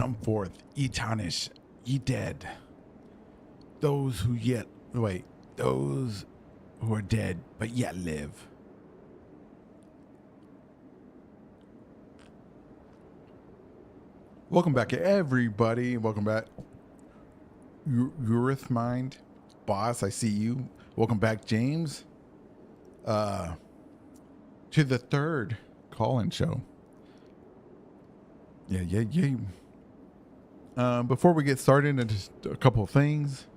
Come forth, ye tarnish, ye dead. Those who yet wait, those who are dead but yet live. Welcome back, everybody. Welcome back, Urith Mind, boss. I see you. Welcome back, James. To the third call-in show. Yeah. Before we get started, just a couple of things.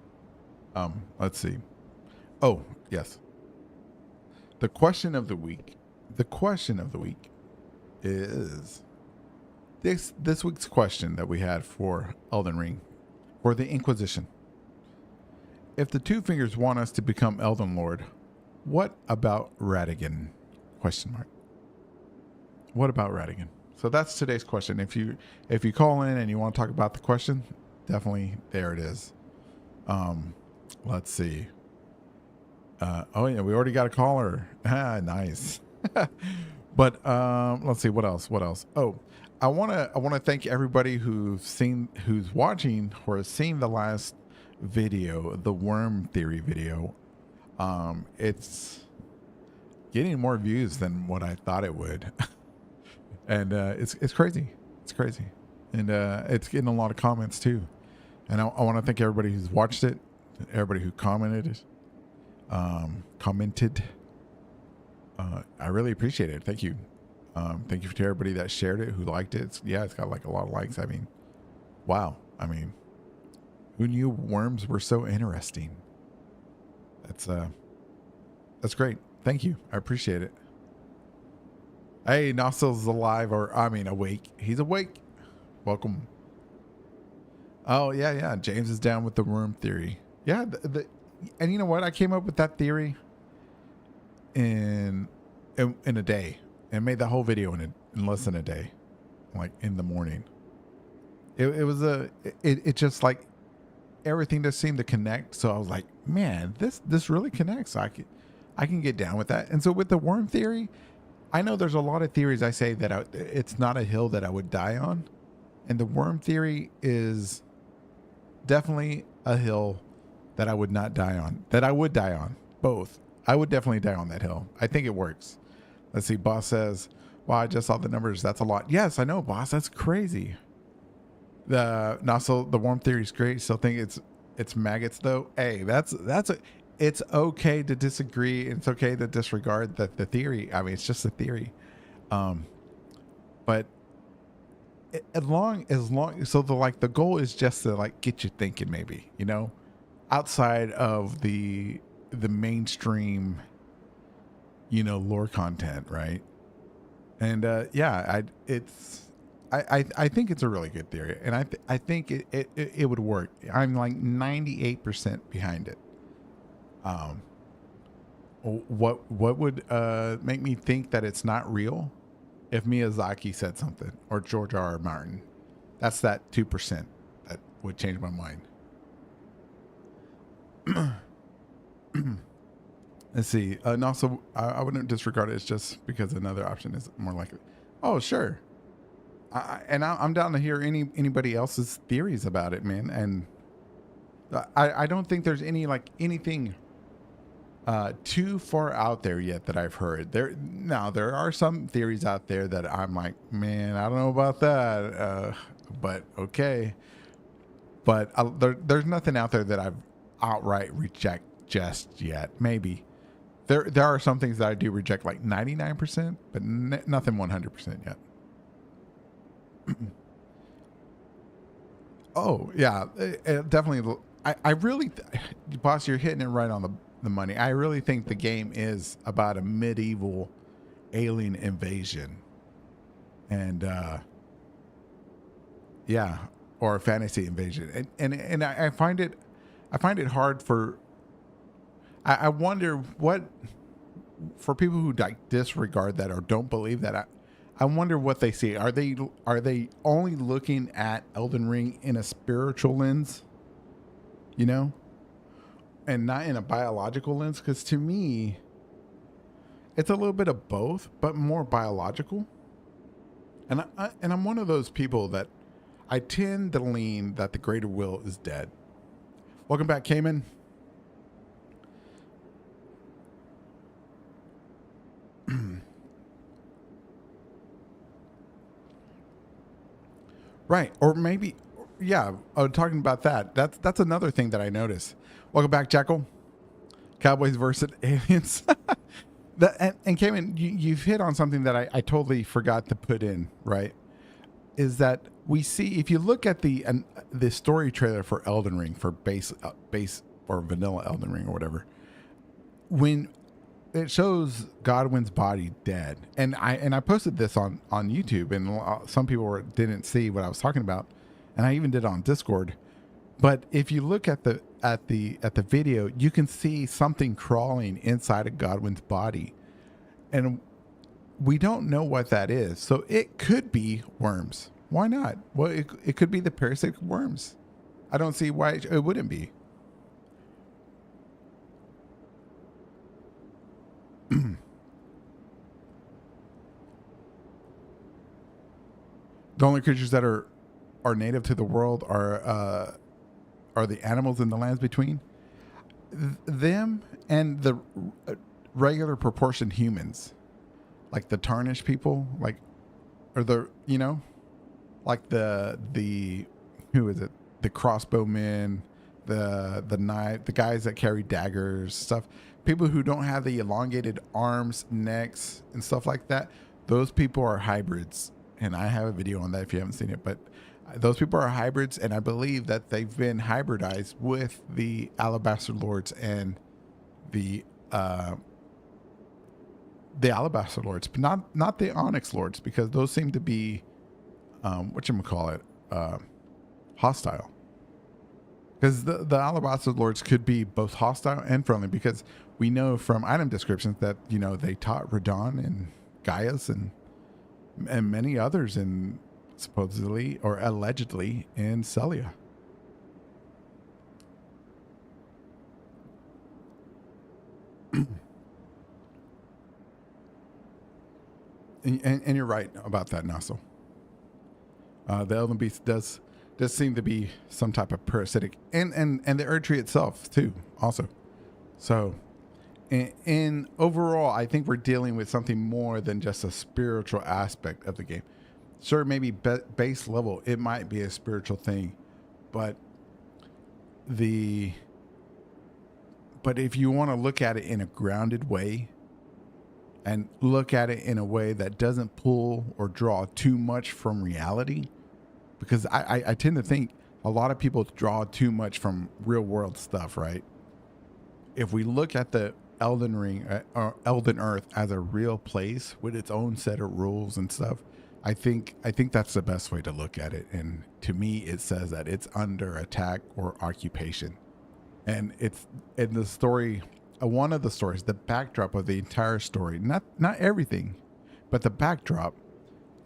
Let's see. Oh, yes. The question of the week. The question of the week is this week's question that we had for Elden Ring, for the Inquisition. If the Two Fingers want us to become Elden Lord, what about Radigan? Question mark. What about Radigan? So that's today's question. If you call in and you want to talk about the question, definitely there it is. Let's see. Oh yeah, we already got a caller. Nice. But let's see what else. Oh, I wanna thank everybody who's watching or has seen the last video, the worm theory video. It's getting more views than what I thought it would. And it's crazy. It's crazy. And it's getting a lot of comments too. And I want to thank everybody who's watched it, everybody who commented. I really appreciate it. Thank you. Thank you to everybody that shared it, who liked it. It's got like a lot of likes. I mean, wow. I mean, who knew worms were so interesting? That's great. Thank you. I appreciate it. Hey, Nostal's alive, or I mean awake. He's awake. Welcome. Oh yeah. James is down with the worm theory. Yeah, and you know what? I came up with that theory in a day, and made the whole video in less than a day, like in the morning. It just like everything just seemed to connect. So I was like, man, this really connects. I can get down with that. And so with the worm theory, I know there's a lot of theories I say that it's not a hill that I would die on. And the worm theory is definitely a hill that I would not die on. That I would die on. Both. I would definitely die on that hill. I think it works. Let's see. Boss says, wow, I just saw the numbers. That's a lot. Yes, I know, boss. That's crazy. The worm theory is great. Still think it's maggots though. Hey, it's okay to disagree. It's okay to disregard the theory. I mean, it's just a theory. But as long, so the goal is just to like get you thinking, maybe, you know, outside of the mainstream, you know, lore content. Right. And, I think it's a really good theory, and I think it would work. I'm like 98% behind it. What would make me think that it's not real? If Miyazaki said something, or George R.R. Martin. That's that 2% that would change my mind. Let's see. And also, I wouldn't disregard it. It's just because another option is more likely. Oh, sure. I'm down to hear anybody else's theories about it, man. And I don't think there's anything too far out there yet that I've heard. There are some theories out there that I'm like, man, I don't know about that. But okay. But there's nothing out there that I've outright reject just yet. Maybe there are some things that I do reject, like 99%, but nothing 100% yet. Oh yeah, definitely. I really, boss, you're hitting it right on the money. I really think the game is about a medieval alien invasion, and or a fantasy invasion, and I find it hard for. I wonder what, for people who like disregard that or don't believe that. I wonder what they see. Are they only looking at Elden Ring in a spiritual lens, you know, and not in a biological lens? Because to me, it's a little bit of both, but more biological. And I'm one of those people that I tend to lean that the greater will is dead. Welcome back, Cayman. Right. Or maybe, yeah, talking about that. That's another thing that I noticed. Welcome back, Jackal. Cowboys versus aliens. And Cayman, you've hit on something that I totally forgot to put in, right? Is that we see, if you look at the story trailer for Elden Ring, for base or vanilla Elden Ring or whatever, when it shows Godwin's body dead, and I posted this on YouTube, and some people didn't see what I was talking about, and I even did it on Discord. But if you look at the video, you can see something crawling inside of Godwin's body, and we don't know what that is. So it could be worms. Why not? Well, it could be the parasitic worms. I don't see why it wouldn't be. The only creatures that are native to the world are the animals in the lands between them and the regular proportioned humans, like the tarnished people, like, or the, you know, like the who is it? The crossbowmen, the knife, the guys that carry daggers, stuff. People who don't have the elongated arms, necks, and stuff like that. Those people are hybrids, and I have a video on that if you haven't seen it. But those people are hybrids, and I believe that they've been hybridized with the Alabaster Lords and the Alabaster Lords, but not the Onyx Lords, because those seem to be whatchamacallit, hostile. Because the Alabaster Lords could be both hostile and friendly, because we know from item descriptions that, you know, they taught Radon and Gaius and many others in supposedly or allegedly in Celia. And you're right about that, Nassau. The Elden Beast does seem to be some type of parasitic, and the Erd Tree itself too, also. So, in overall, I think we're dealing with something more than just a spiritual aspect of the game. Sure, maybe base level, it might be a spiritual thing, but if you want to look at it in a grounded way, and look at it in a way that doesn't pull or draw too much from reality, because I tend to think a lot of people draw too much from real world stuff, right? If we look at the Elden Ring or Elden Earth as a real place with its own set of rules and stuff, I think that's the best way to look at it. And to me, it says that it's under attack or occupation, and it's in the story. One of the stories, the backdrop of the entire story, not everything, but the backdrop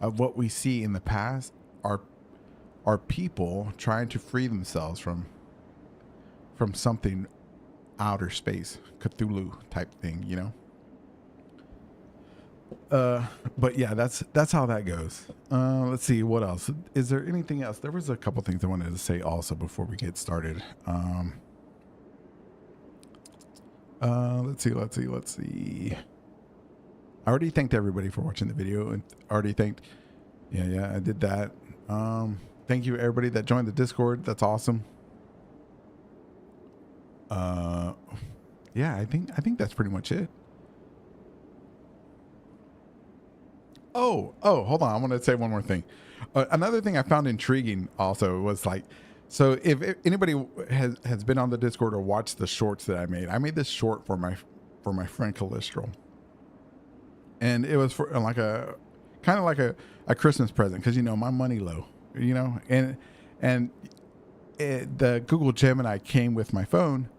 of what we see in the past are people trying to free themselves from something outer space, Cthulhu type thing, you know. But yeah, that's how that goes. Let's see, what else is there? Anything else? There was a couple things I wanted to say also before we get started. Let's see. I already thanked everybody for watching the video, and already thanked. Yeah, I did that. Thank you everybody that joined the Discord. That's awesome. Yeah, I think that's pretty much it. Oh, hold on. I want to say one more thing. Another thing I found intriguing also was like, so if anybody has been on the Discord or watched the shorts that I made this short for my friend Calistral, and it was for like a kind of like a Christmas present, because, you know, my money low, you know, and the Google Gemini came with my phone,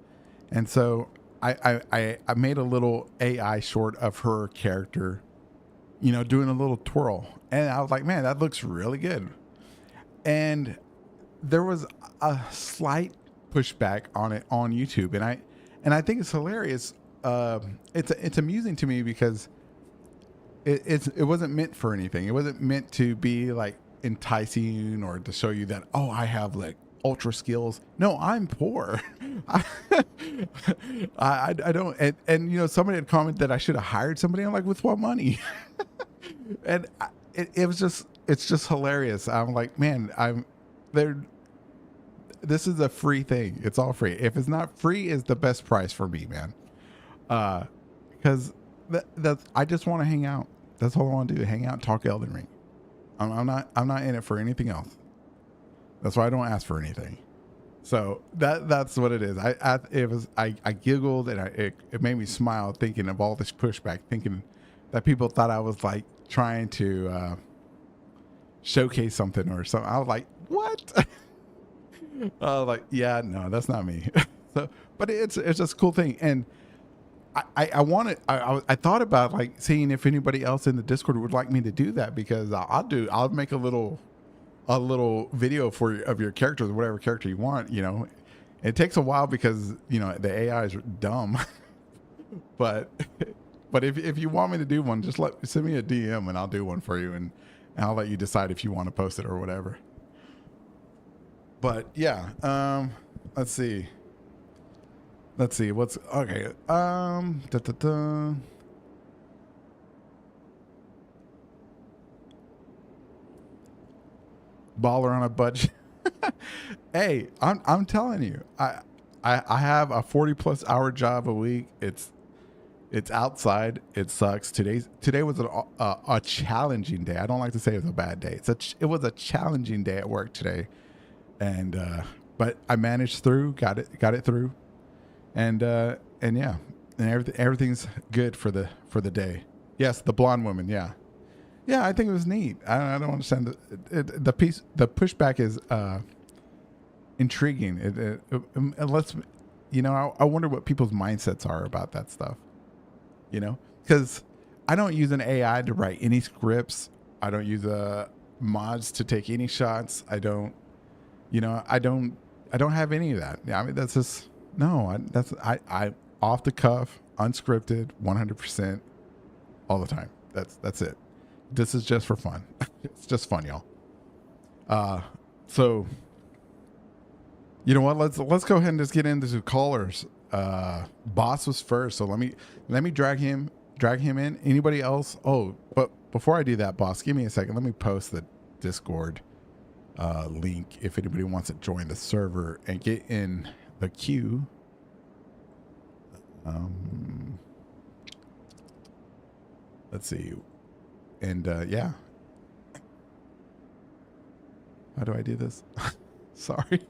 and so I made a little AI short of her character, you know, doing a little twirl, and I was like, man, that looks really good. And there was a slight pushback on it on YouTube, and I think it's hilarious. It's amusing to me because it wasn't meant for anything. It wasn't meant to be like enticing or to show you that, oh, I have like ultra skills. No, I'm poor. I, I don't. And you know, somebody had commented that I should have hired somebody. I'm like, with what money? And it was just, it's just hilarious. I'm like, man, I'm there. This is a free thing. It's all free. If it's not free, is the best price for me, man. Because that's I just want to hang out. That's all I want to do. Hang out, talk Elden Ring. I'm not in it for anything else. That's why I don't ask for anything. So that's what it is. I giggled and it made me smile thinking of all this pushback, thinking that people thought I was like trying to showcase something or something. I was like, what? I was like, yeah, no, that's not me. So, but it's just a cool thing. And I thought about like seeing if anybody else in the Discord would like me to do that, because I'll make a little video of your characters, whatever character you want. You know, it takes a while because you know the AI is dumb, but if you want me to do one, just send me a DM and I'll do one for you, and I'll let you decide if you want to post it or whatever. But yeah, let's see what's okay. Baller on a budget. Hey, I'm telling you, I have a 40+ hour job a week. It's outside. It sucks. Today was a challenging day. I don't like to say it was a bad day. It was a challenging day at work today, and but I managed through. Got it through, and yeah, and everything's good for the day. Yes, the blonde woman. Yeah. Yeah, I think it was neat. I don't understand the pushback is intriguing. It lets me, you know, I wonder what people's mindsets are about that stuff. You know, because I don't use an AI to write any scripts. I don't use mods to take any shots. I don't have any of that. I mean, that's just I off the cuff, unscripted, 100% all the time. That's it. This is just for fun. It's just fun, y'all. So you know what? Let's go ahead and just get into callers. Boss was first, so let me drag him in. Anybody else? Oh, but before I do that, boss, give me a second. Let me post the Discord link if anybody wants to join the server and get in the queue. Let's see. And yeah. How do I do this? Sorry.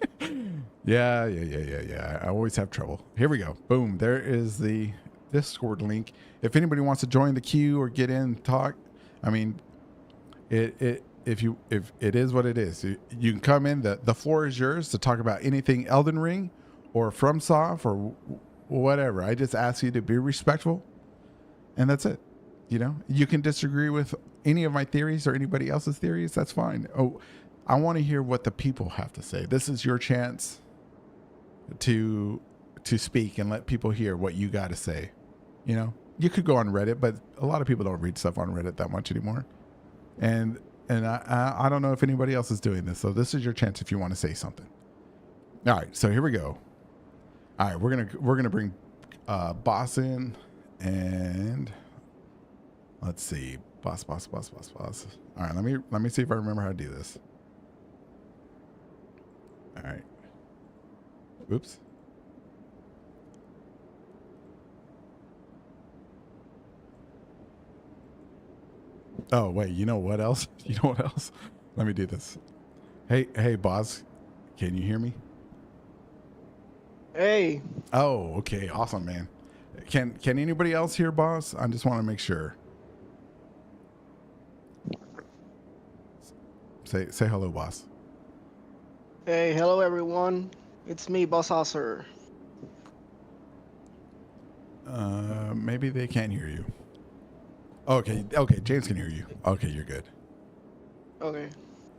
Yeah. I always have trouble. Here we go. Boom. There is the Discord link. If anybody wants to join the queue or get in and talk, I mean, if it is what it is, you can come in. The floor is yours to talk about anything Elden Ring or FromSoft or whatever. I just ask you to be respectful, and that's it. You know, you can disagree with any of my theories or anybody else's theories. That's fine. Oh, I want to hear what the people have to say. This is your chance to speak and let people hear what you got to say. You know, you could go on Reddit, but a lot of people don't read stuff on Reddit that much anymore. And I don't know if anybody else is doing this. So this is your chance if you want to say something. All right. So here we go. All right. We're gonna bring Boss in, and let's see. Boss. All right. Let me see if I remember how to do this. All right. Oops. Oh, wait, you know what else? Let me do this. Hey, boss. Can you hear me? Hey. Oh, okay. Awesome, man. Can anybody else hear, boss? I just want to make sure. Say hello, boss. Hey, hello everyone. It's me, Boss Hauser. Maybe they can't hear you. Okay, James can hear you. Okay, you're good. Okay.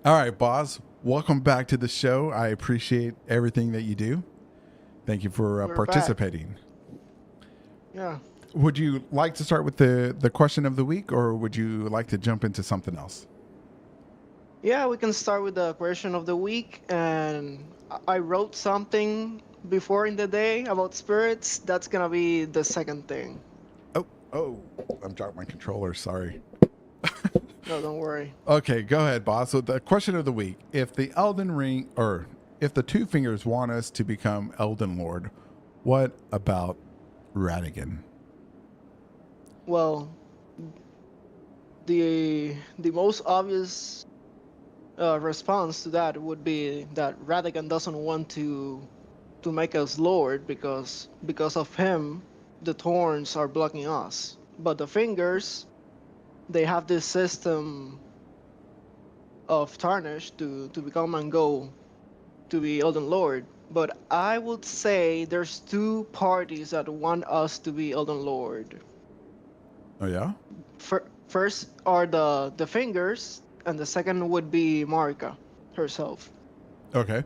All right, boss. Welcome back to the show. I appreciate everything that you do. Thank you for participating. Back. Yeah. Would you like to start with the question of the week, or would you like to jump into something else? Yeah, we can start with the question of the week. And I wrote something before in the day about spirits. That's gonna be the second thing. Oh, oh, I'm dropping my controller. Sorry. No, don't worry. Okay, go ahead, boss. So the question of the week: if the Elden Ring, or if the Two Fingers want us to become Elden Lord, what about Radigan? Well, the most obvious response to that would be that Radigan doesn't want to make us Lord because of him, the thorns are blocking us. But the fingers, they have this system of tarnish to become and go to be Elden Lord. But I would say there's two parties that want us to be Elden Lord. Oh yeah. First are the fingers, and the second would be Marika herself. Okay.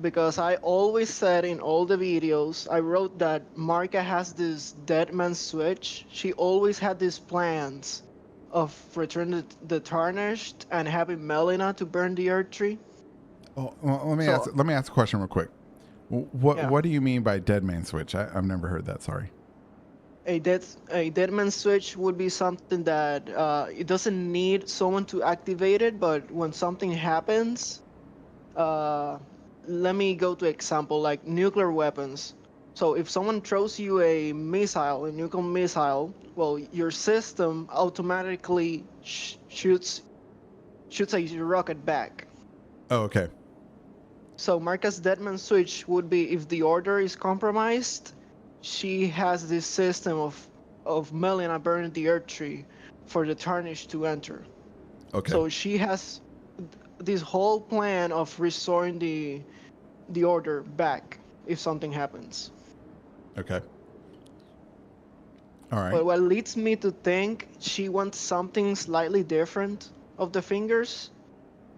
Because I always said in all the videos, I wrote that Marika has this dead man switch. She always had these plans of returning the tarnished and having Melina to burn the earth tree. Oh, well, let me ask. So Let me ask a question real quick. What yeah, What do you mean by dead man switch? I've never heard that. Sorry. a dead man switch would be something that it doesn't need someone to activate it, but when something happens, uh, let me go to example like nuclear weapons. So if someone throws you a missile, a nuclear missile, well, your system automatically shoots a rocket back. Oh, okay. So Marca's deadman switch would be if the order is compromised, she has this system of Melina burning the earth tree for the tarnish to enter. Okay. So she has this whole plan of restoring the order back if something happens. Okay. All right. But what leads me to think she wants something slightly different of the fingers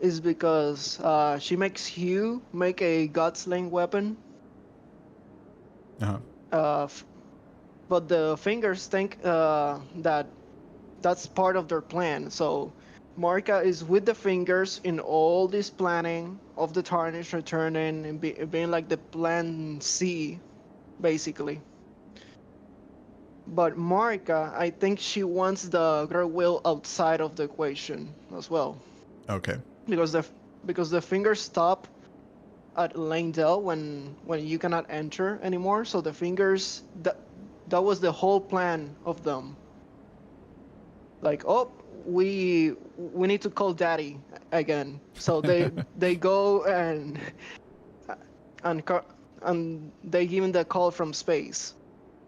is because she makes Hugh make a god-slaying weapon, Uh huh. f- but the fingers think that that's part of their plan. So Marika is with the fingers in all this planning of the tarnish returning and being like the plan C, basically. But Marika, I think she wants the girl will outside of the equation as well, Okay. because the fingers stop at Langdell when you cannot enter anymore. So the fingers that was the whole plan of them. Like, oh, we need to call Daddy again. So they go and and they give him the call from space.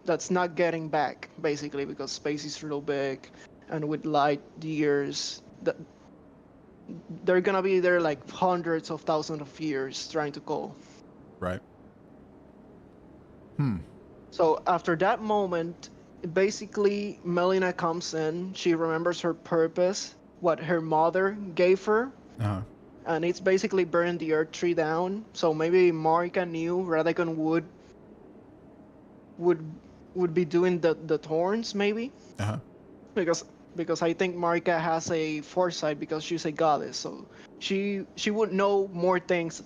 That's not getting back basically because space is real big, and with light years, that they're gonna be there like hundreds of thousands of years trying to call. Right. Hmm. So after that moment, basically Melina comes in. She remembers her purpose, what her mother gave her, Uh huh. and it's basically burning the earth tree down. So maybe Marika knew Radagon would would be doing the thorns maybe Uh huh. because because I think Marika has a foresight because she's a goddess, so she would know more things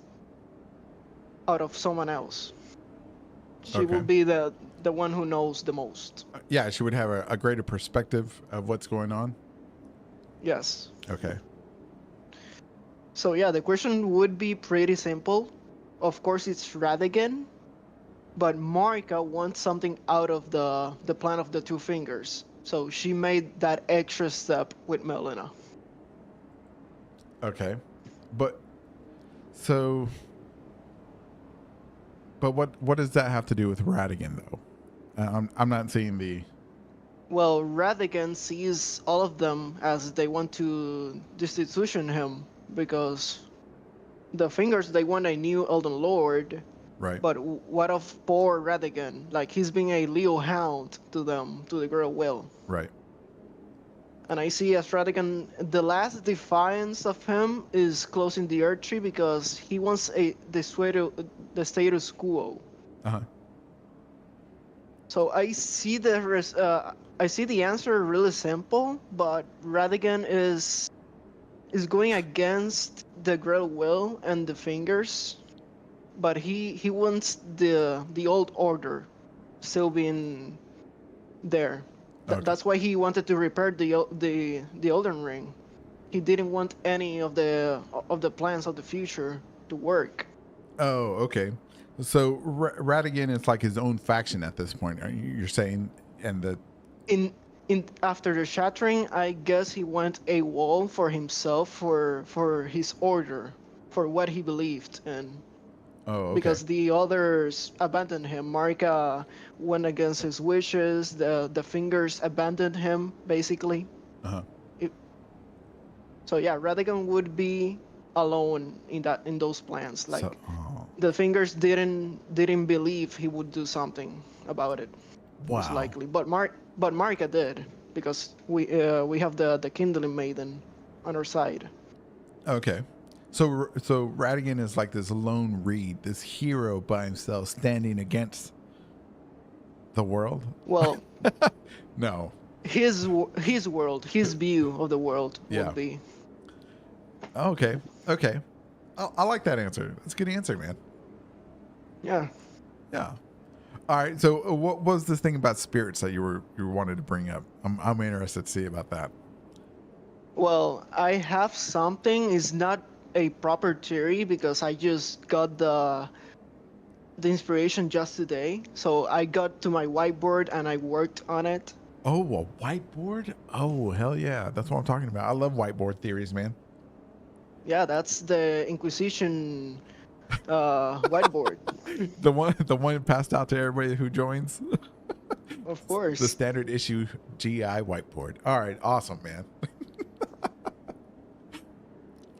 out of someone else. She Okay. will be the one who knows the most. Yeah, she would have a greater perspective of what's going on. Yes. Okay. So yeah, the question would be pretty simple. Of course, it's Radigan, but Marika wants something out of the plan of the two fingers. So she made that extra step with Melina. Okay. But so, but what does that have to do with Radigan though? I'm not seeing the. Well, Radigan sees all of them as they want to destitution him because the fingers they want a new Elden Lord, Right. but what of poor Radigan? Like he's being a Leo Hound to them, to the girl Will. Right. And I see as Radigan, the last defiance of him is closing the Earth Tree because he wants the status quo. Uh huh. So I see the answer really simple, but Radigan is is going against the Great Will and the Fingers, but he wants the old order still being there. Okay. That's why he wanted to repair the Elden Ring. He didn't want any of the plans of the future to work. Oh, okay. So Radigan is like his own faction at this point. You're saying, and the In after the shattering, I guess he went a wall for himself for his order, for what he believed in. oh, okay. Because the others abandoned him. Marika went against his wishes. The Fingers abandoned him basically. Uh huh. It, so yeah, Radigan would be alone in those plans. So, Like oh, the Fingers didn't believe he would do something about it, most wow. likely. But Marika did, because we have the Kindling Maiden on our side. Okay. So Radigan is like this lone reed, this hero by himself, standing against the world. Well, No. his world, his view of the world Yeah. would be. Okay. Okay. I like that answer. That's a good answer, man. Yeah. Yeah. All right. So, what was this thing about spirits that you wanted to bring up? I'm interested to see about that. Well, I have something. It's not a proper theory because I just got the inspiration just today. So I got to my whiteboard and I worked on it. Oh, a whiteboard? Oh, hell yeah! That's what I'm talking about. I love whiteboard theories, man. Yeah, that's the Inquisition whiteboard. The one passed out to everybody who joins. Of The course. standard issue GI whiteboard. All right, awesome, man.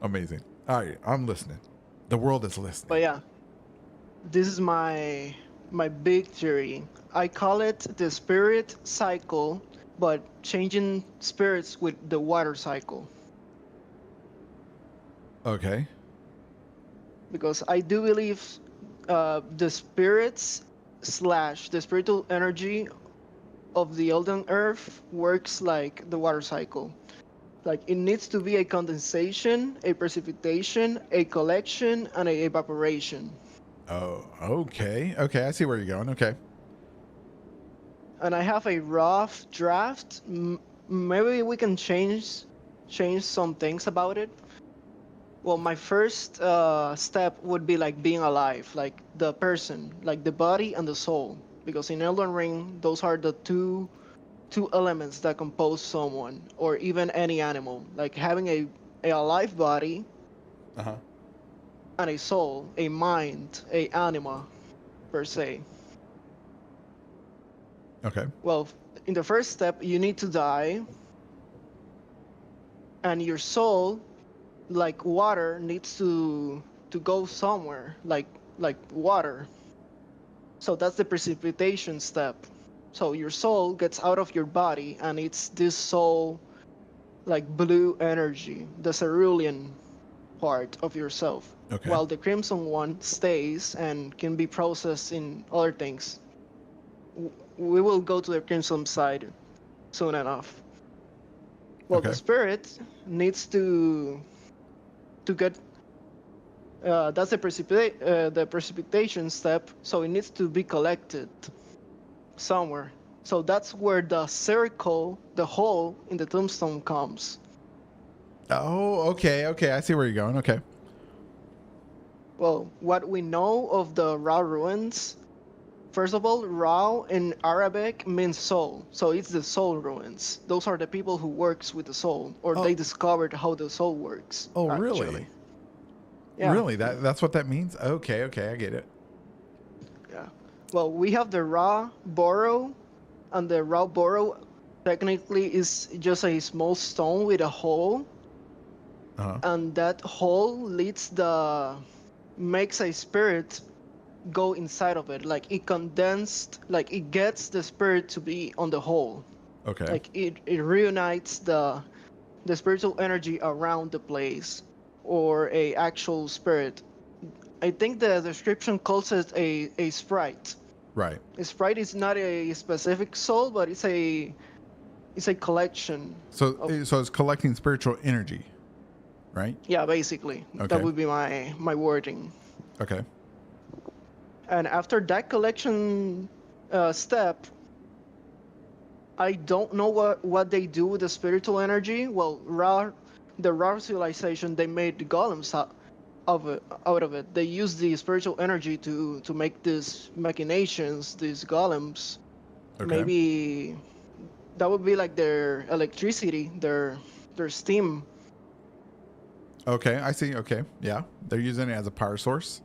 Amazing. All right, I'm listening. The world is listening. But yeah, this is my big theory. I call it the spirit cycle, but changing spirits with the water cycle. Okay. Because I do believe the spirits slash the spiritual energy of the Elden Earth works like the water cycle. Like it needs to be a condensation, a precipitation, a collection, and a evaporation. Oh, okay. Okay, I see where you're going. Okay. And I have a rough draft. Maybe we can change some things about it. Well, my first step would be like being alive, like the person, like the body and the soul. Because in Elden Ring, those are the two elements that compose someone or even any animal. Like having a alive body Uh huh. and a soul, a mind, a anima per se. Okay. Well, in the first step, you need to die, and your soul, like water, needs to go somewhere, like water. So that's the precipitation step. So your soul gets out of your body, and it's this soul, like blue energy, the cerulean part of yourself, Okay. while the crimson one stays and can be processed in other things. We will go to the crimson side soon enough. Well, the Okay. spirit needs to get that's the precipitation step, so it needs to be collected somewhere. So that's where the circle, the hole in the tombstone comes. Oh, okay. Okay. I see where you're going. Okay. Well, what we know of the Ra ruins, first of all, Ra in Arabic means soul, so it's the soul ruins. Those are the people who works with the soul, or Oh, they discovered how the soul works, oh, really? actually. Yeah, Really? That's what that means? Okay. Okay. I get it. yeah. Well, we have the Ra Borough, and the Ra Borough technically is just a small stone with a hole, Uh huh. and that hole makes a spirit go inside of it. Like it condensed, like it gets the spirit to be on the hole. Okay. Like it reunites the spiritual energy around the place, or a actual spirit. I think the description calls it a sprite. Right. A sprite is not a specific soul, but it's a collection So, of. so it's collecting spiritual energy. right? Yeah, basically, that Okay. would be my wording. Okay. And after that collection step, I don't know what they do with the spiritual energy. Well, the Ra civilization, they made the golems out of it. They use the spiritual energy to make these machinations, these golems. Okay. Maybe that would be like their electricity, their steam. Okay. I see. Okay. Yeah. They're using it as a power source.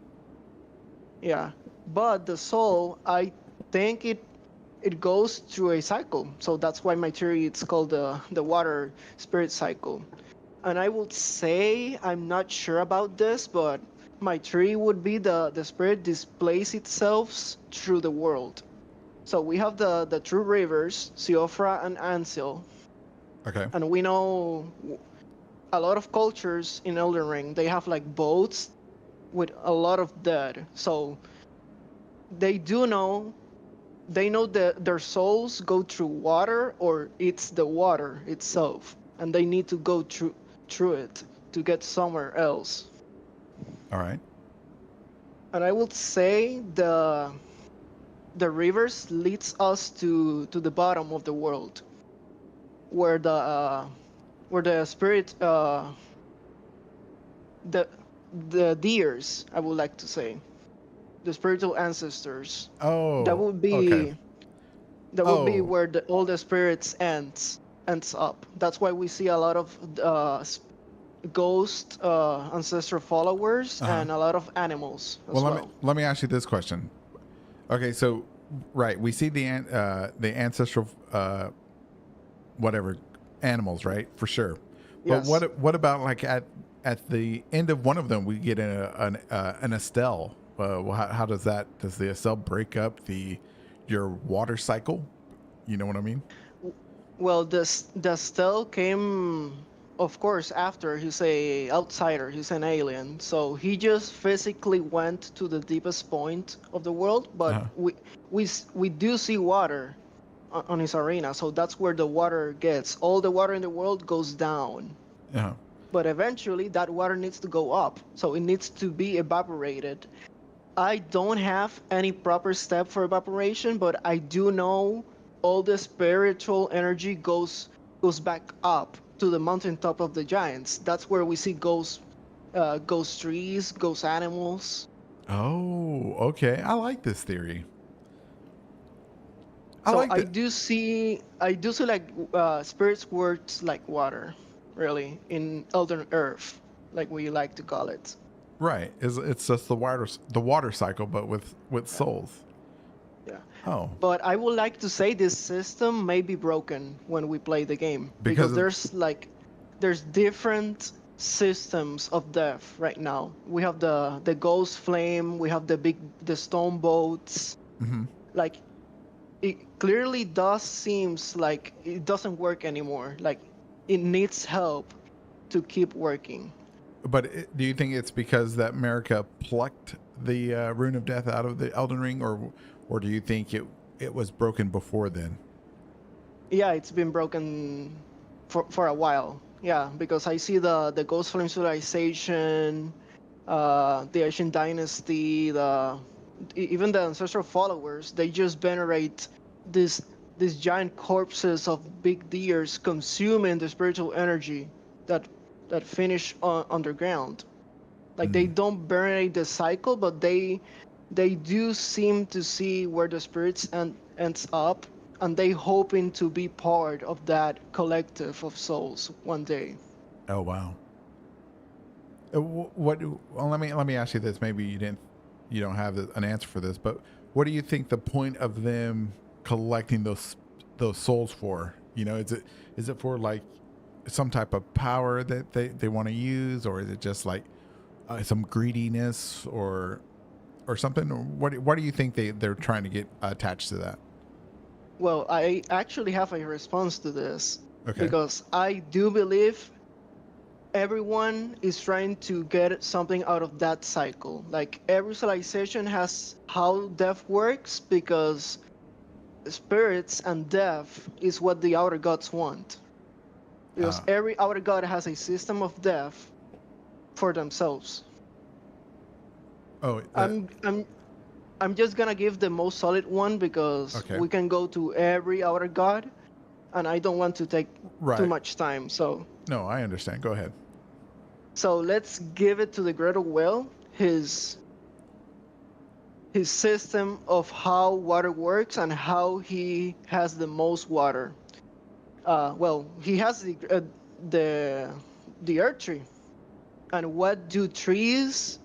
Yeah, but the soul, I think it goes through a cycle. So that's why my theory it's called the water spirit cycle. And I would say I'm not sure about this, but my theory would be the spirit displays itself through the world. So we have the true rivers, Siofra and Ansil, Okay. and we know a lot of cultures in Elden Ring they have like boats with a lot of dead. So they do know they know that their souls go through water or it's the water itself, and they need to go through it to get somewhere else. All right. And I would say the rivers leads us to the bottom of the world, where the spirit the the deers, I would like to say, the spiritual ancestors. That Oh. would Okay. be that would be Oh. where all the spirits ends up. That's why we see a lot of ghost ancestral followers Uh huh. and a lot of animals Well, as well. let me ask you this question. Okay, so right, we see the ancestral whatever animals, right? For sure. But Yes. what about like at the end of one of them we get an Estelle? Well, how does the Estelle break up your water cycle? You know what I mean? Well, the Stell came, of course, after he's a outsider. He's an alien, so he just physically went to the deepest point of the world. But Uh-huh. we do see water on his arena, so that's where the water gets. All the water in the world goes down, Uh-huh. but eventually that water needs to go up, so it needs to be evaporated. I don't have any proper step for evaporation, but I do know all the spiritual energy goes back up to the mountaintop of the giants. That's where we see ghost trees, ghost animals. Oh, okay. I like this theory. I So like that. I do see like spirits works like water, really, in Elden Earth, like we like to call it. Right. It's just the water cycle, but with Yeah, souls. yeah. Oh, But I would like to say this system may be broken when we play the game because because of there's different systems of death right now. We have the ghost flame, we have the stone boats. mhm. Like it clearly does seems like it doesn't work anymore. Like it needs help to keep working. But do you think it's because that America plucked the rune of death out of the Elden Ring, or do you think it was broken before then? Yeah, it's been broken for a while. Yeah, because I see the Ghost Flame civilization, the Asian dynasty, even the ancestral followers, they just venerate this these giant corpses of big deers consuming the spiritual energy that that finish underground. Like they Mm. don't venerate the cycle, but they do seem to see where the spirits ends up, and they hoping to be part of that collective of souls one day. Oh wow. What? Well, let me ask you this. Maybe you don't have an answer for this, but what do you think the point of them collecting those souls for? You know, is it for like some type of power that they want to use, or is it just like some greediness or something? Or what do you think they're trying to get attached to that? Well, I actually have a response to this Okay. because I do believe everyone is trying to get something out of that cycle. Like every civilization has how death works because spirits and death is what the outer gods want. Because Uh, every outer god has a system of death, for themselves. Oh, I'm just gonna give the most solid one because okay. we can go to every other god, and I don't want to take too Right. much time. No, I understand. Go ahead. So let's give it to the greater well. His system of how water works and how he has the most water. Well, he has the the earth tree. And what do trees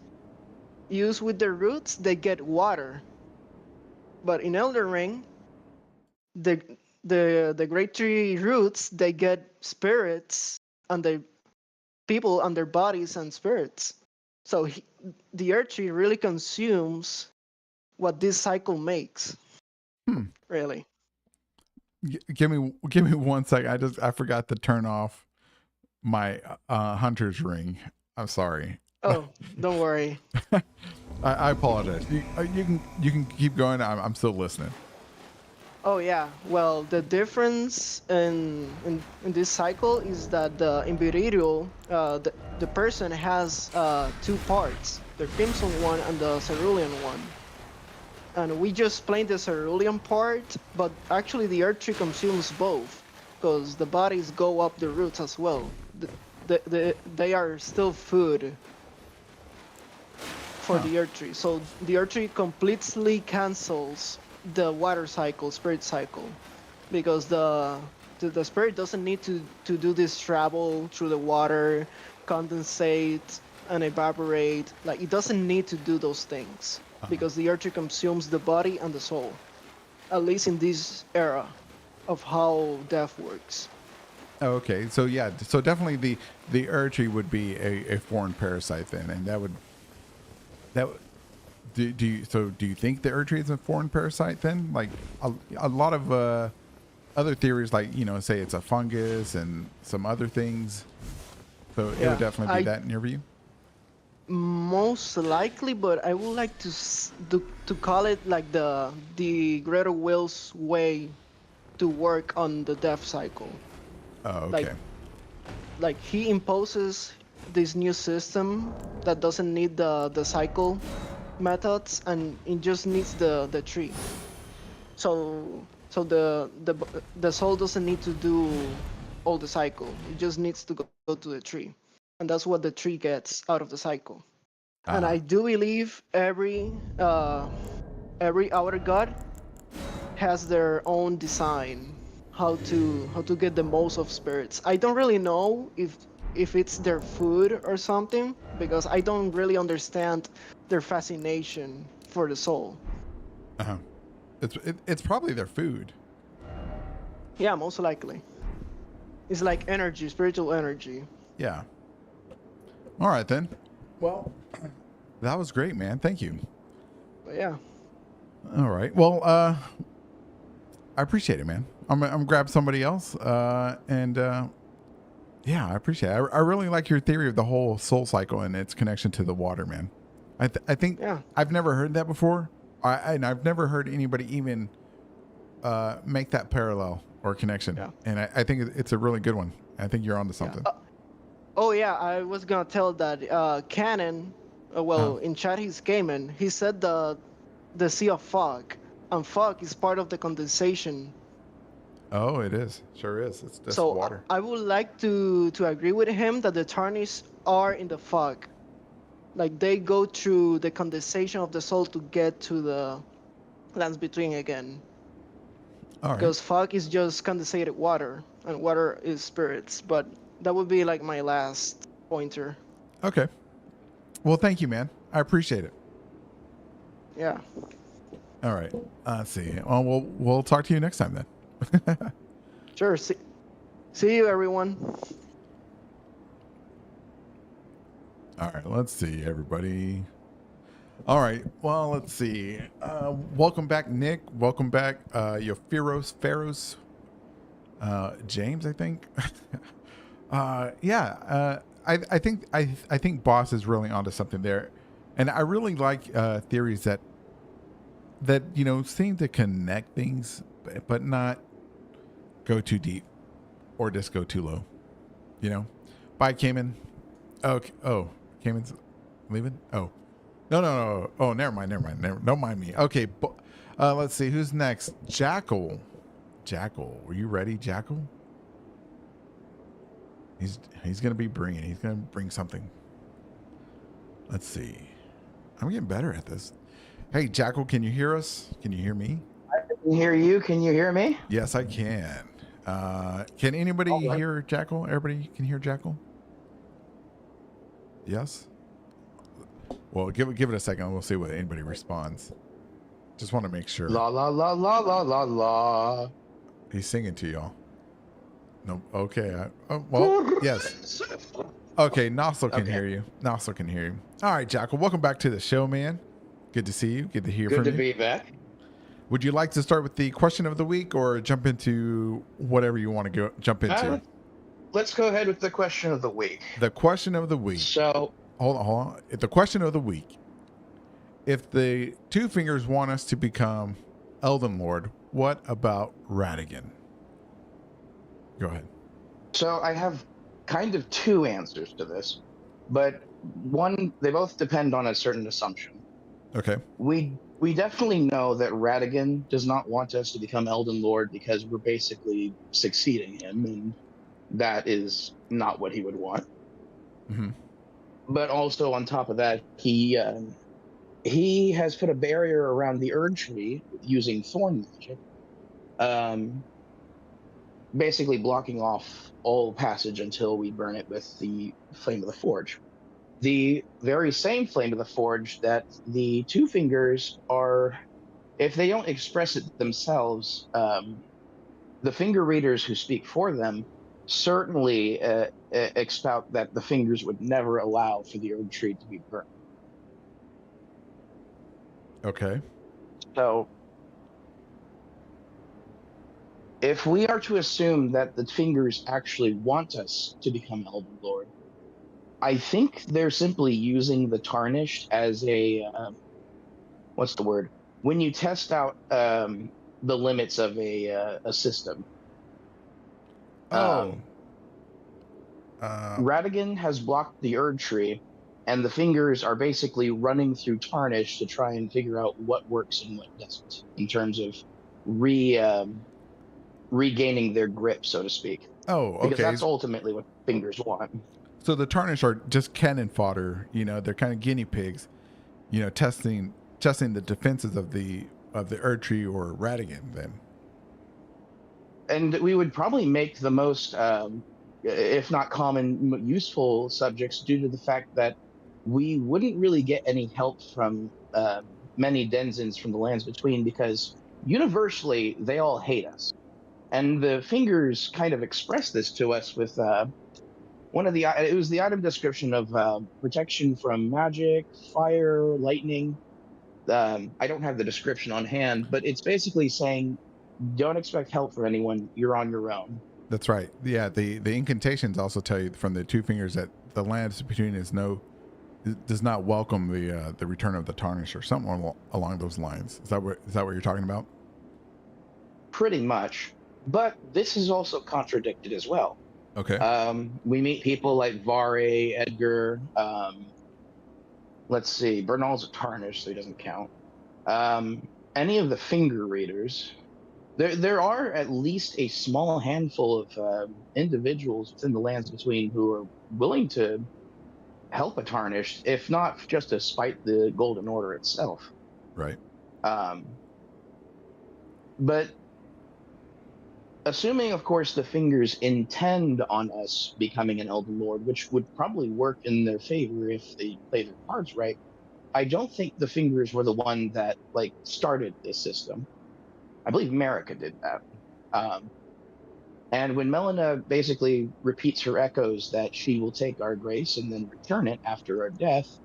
use with their roots? They get water. But in Elden Ring, the the great tree roots they get spirits and the people and their bodies and spirits. So the earth tree really consumes what this cycle makes. Hmm. Really. Give me 1 second. I forgot to turn off my hunter's ring. I'm sorry. Oh, don't worry. I apologize. You can keep going. I'm still listening. Oh yeah. Well, the difference in this cycle is that the individual, the person has two parts: the crimson one and the cerulean one. And we just played the cerulean part, but actually the earth tree consumes both, because the bodies go up the roots as well. They are still food for Huh. the earth tree. So the earth tree completely cancels the water cycle, spirit cycle, because the spirit doesn't need to do this travel through the water, condensate and evaporate. Like it doesn't need to do those things Uh-huh. because the earth tree consumes the body and the soul. At least in this era of how death works. Oh, okay. So yeah. So definitely the Urchi would be a foreign parasite then, and that would- do you so do you think the Urchi is a foreign parasite then? Like a lot of other theories, like say it's a fungus and some other things. So it would Yeah, definitely be I that in your view. most likely, but I would like to call it like the greater will's way to work on the death cycle. Oh, Like okay. like he imposes this new system that doesn't need the cycle methods and it just needs the tree. So the soul doesn't need to do all the cycle. It just needs to go to the tree, and that's what the tree gets out of the cycle. And I Uh-huh. do believe every outer god has their own design how to get the most of spirits. I don't really know if it's their food or something because I don't really understand their fascination for the soul. Uh-huh. It's probably their food. Yeah, most likely. It's like energy, spiritual energy. Yeah. All right then. Well, that was great, man. Thank you. But yeah, All right. Well, I appreciate it, man. I'm gonna grab somebody else. And yeah, I appreciate it. I really like your theory of the whole soul cycle and its connection to the water, man. I think yeah, I've never heard that before. And I've never heard anybody even make that parallel or connection. yeah, And I think it's a really good one. I think you're onto yeah. something. Oh yeah, I was gonna tell that Canon, Uh, well, in chat he's gaming. He said the sea of fog, and fog is part of the condensation. oh, it is. Sure is. It's just So water. I would like to agree with him that the tarnish are in the fog. Like they go through the condensation of the soul to get to the lands between again. All right. Because fog is just condensated water, and water is spirits. But that would be like my last pointer. Okay. Well, thank you, man. I appreciate it. Yeah. All right. Let's see. Well, we'll talk to you next time then. Sure. See you, everyone. All right. Let's see, everybody. All right. Well, let's see. Welcome back, Nick. Welcome back, Pharaohs, James, I think. Yeah. I think Boss is really onto something there, and I really like theories that seem to connect things, but not go too deep or just go too low. Bye, Cayman. Okay. Oh, Cayman's leaving? Oh. No. Oh, never mind. Don't mind me. Okay. Let's see. Who's next? Jackal. Are you ready, Jackal? He's gonna bring something. Let's see. I'm getting better at this. Hey, Jackal, can you hear us? Can you hear me? I can hear you. Can you hear me? Yes, I can. Can anybody All right. hear Jackal? Everybody can hear Jackal? Yes? Well, give it a second. We'll see what anybody responds. Just want to make sure. La la la la la la la. He's singing to y'all. No. Okay. Well, yes. Okay. Nossel can hear you. Nossel can hear you. All right, Jackal. Welcome back to the show, man. Good to see you. Good to hear from you. Good to be back. Would you like to start with the question of the week or jump into whatever you want to jump into? Let's go ahead with the question of the week. The question of the week. So, hold on. The question of the week. If the Two Fingers want us to become Elden Lord, what about Radigan? Go ahead. So I have kind of two answers to this, but one, they both depend on a certain assumption. Okay. We definitely know that Radigan does not want us to become Elden Lord because we're basically succeeding him, and that is not what he would want. Mm-hmm. But also on top of that, he has put a barrier around the Erd Tree using thorn magic, basically blocking off all passage until we burn it with the Flame of the Forge. The very same Flame of the Forge that the Two Fingers are, if they don't express it themselves, the finger readers who speak for them certainly expout that the fingers would never allow for the Erd Tree to be burned. Okay. So, if we are to assume that the fingers actually want us to become Elden Lord, I think they're simply using the Tarnished as a what's the word? When you test out the limits of a system. Oh. Radigan has blocked the Erd Tree, and the fingers are basically running through Tarnish to try and figure out what works and what doesn't in terms of regaining their grip, so to speak. Oh, okay. Because that's ultimately what fingers want. So the Tarnish are just cannon fodder. You know, they're kind of guinea pigs. You know, testing the defenses of the Erd Tree or Radigan. Then. And we would probably make the most, if not common, useful subjects due to the fact that we wouldn't really get any help from many Denzins from the lands between because universally they all hate us. And the fingers kind of express this to us with one of the, it was the item description of protection from magic, fire, lightning. I don't have the description on hand, but it's basically saying, don't expect help from anyone. You're on your own. That's right. Yeah. The incantations also tell you from the Two Fingers that the lands between does not welcome the return of the Tarnish or something along those lines. Is that what you're talking about? Pretty much. But this is also contradicted as well. Okay. We meet people like Vare, Edgar. Let's see, Bernal's a Tarnish, so he doesn't count. Any of the finger readers. There are at least a small handful of individuals within the lands between who are willing to help a Tarnished, if not just to spite the Golden Order itself. Right. But assuming, of course, the fingers intend on us becoming an Elden Lord, which would probably work in their favor if they play their cards right, I don't think the fingers were the one that started this system. I believe Marika did that. And when Melina basically repeats her echoes that she will take our grace and then return it after our death,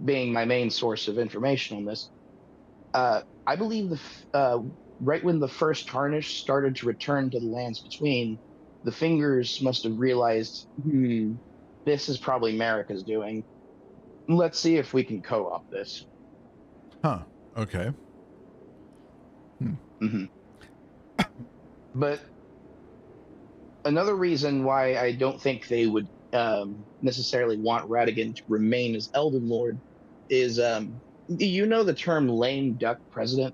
being my main source of information on this, I believe right when the first Tarnish started to return to the lands between, the fingers must have realized, this is probably Marika's doing. Let's see if we can co-op this. Huh. Okay. Mm-hmm. But another reason why I don't think they would necessarily want Radigan to remain as Elden Lord is, you know, the term lame duck president?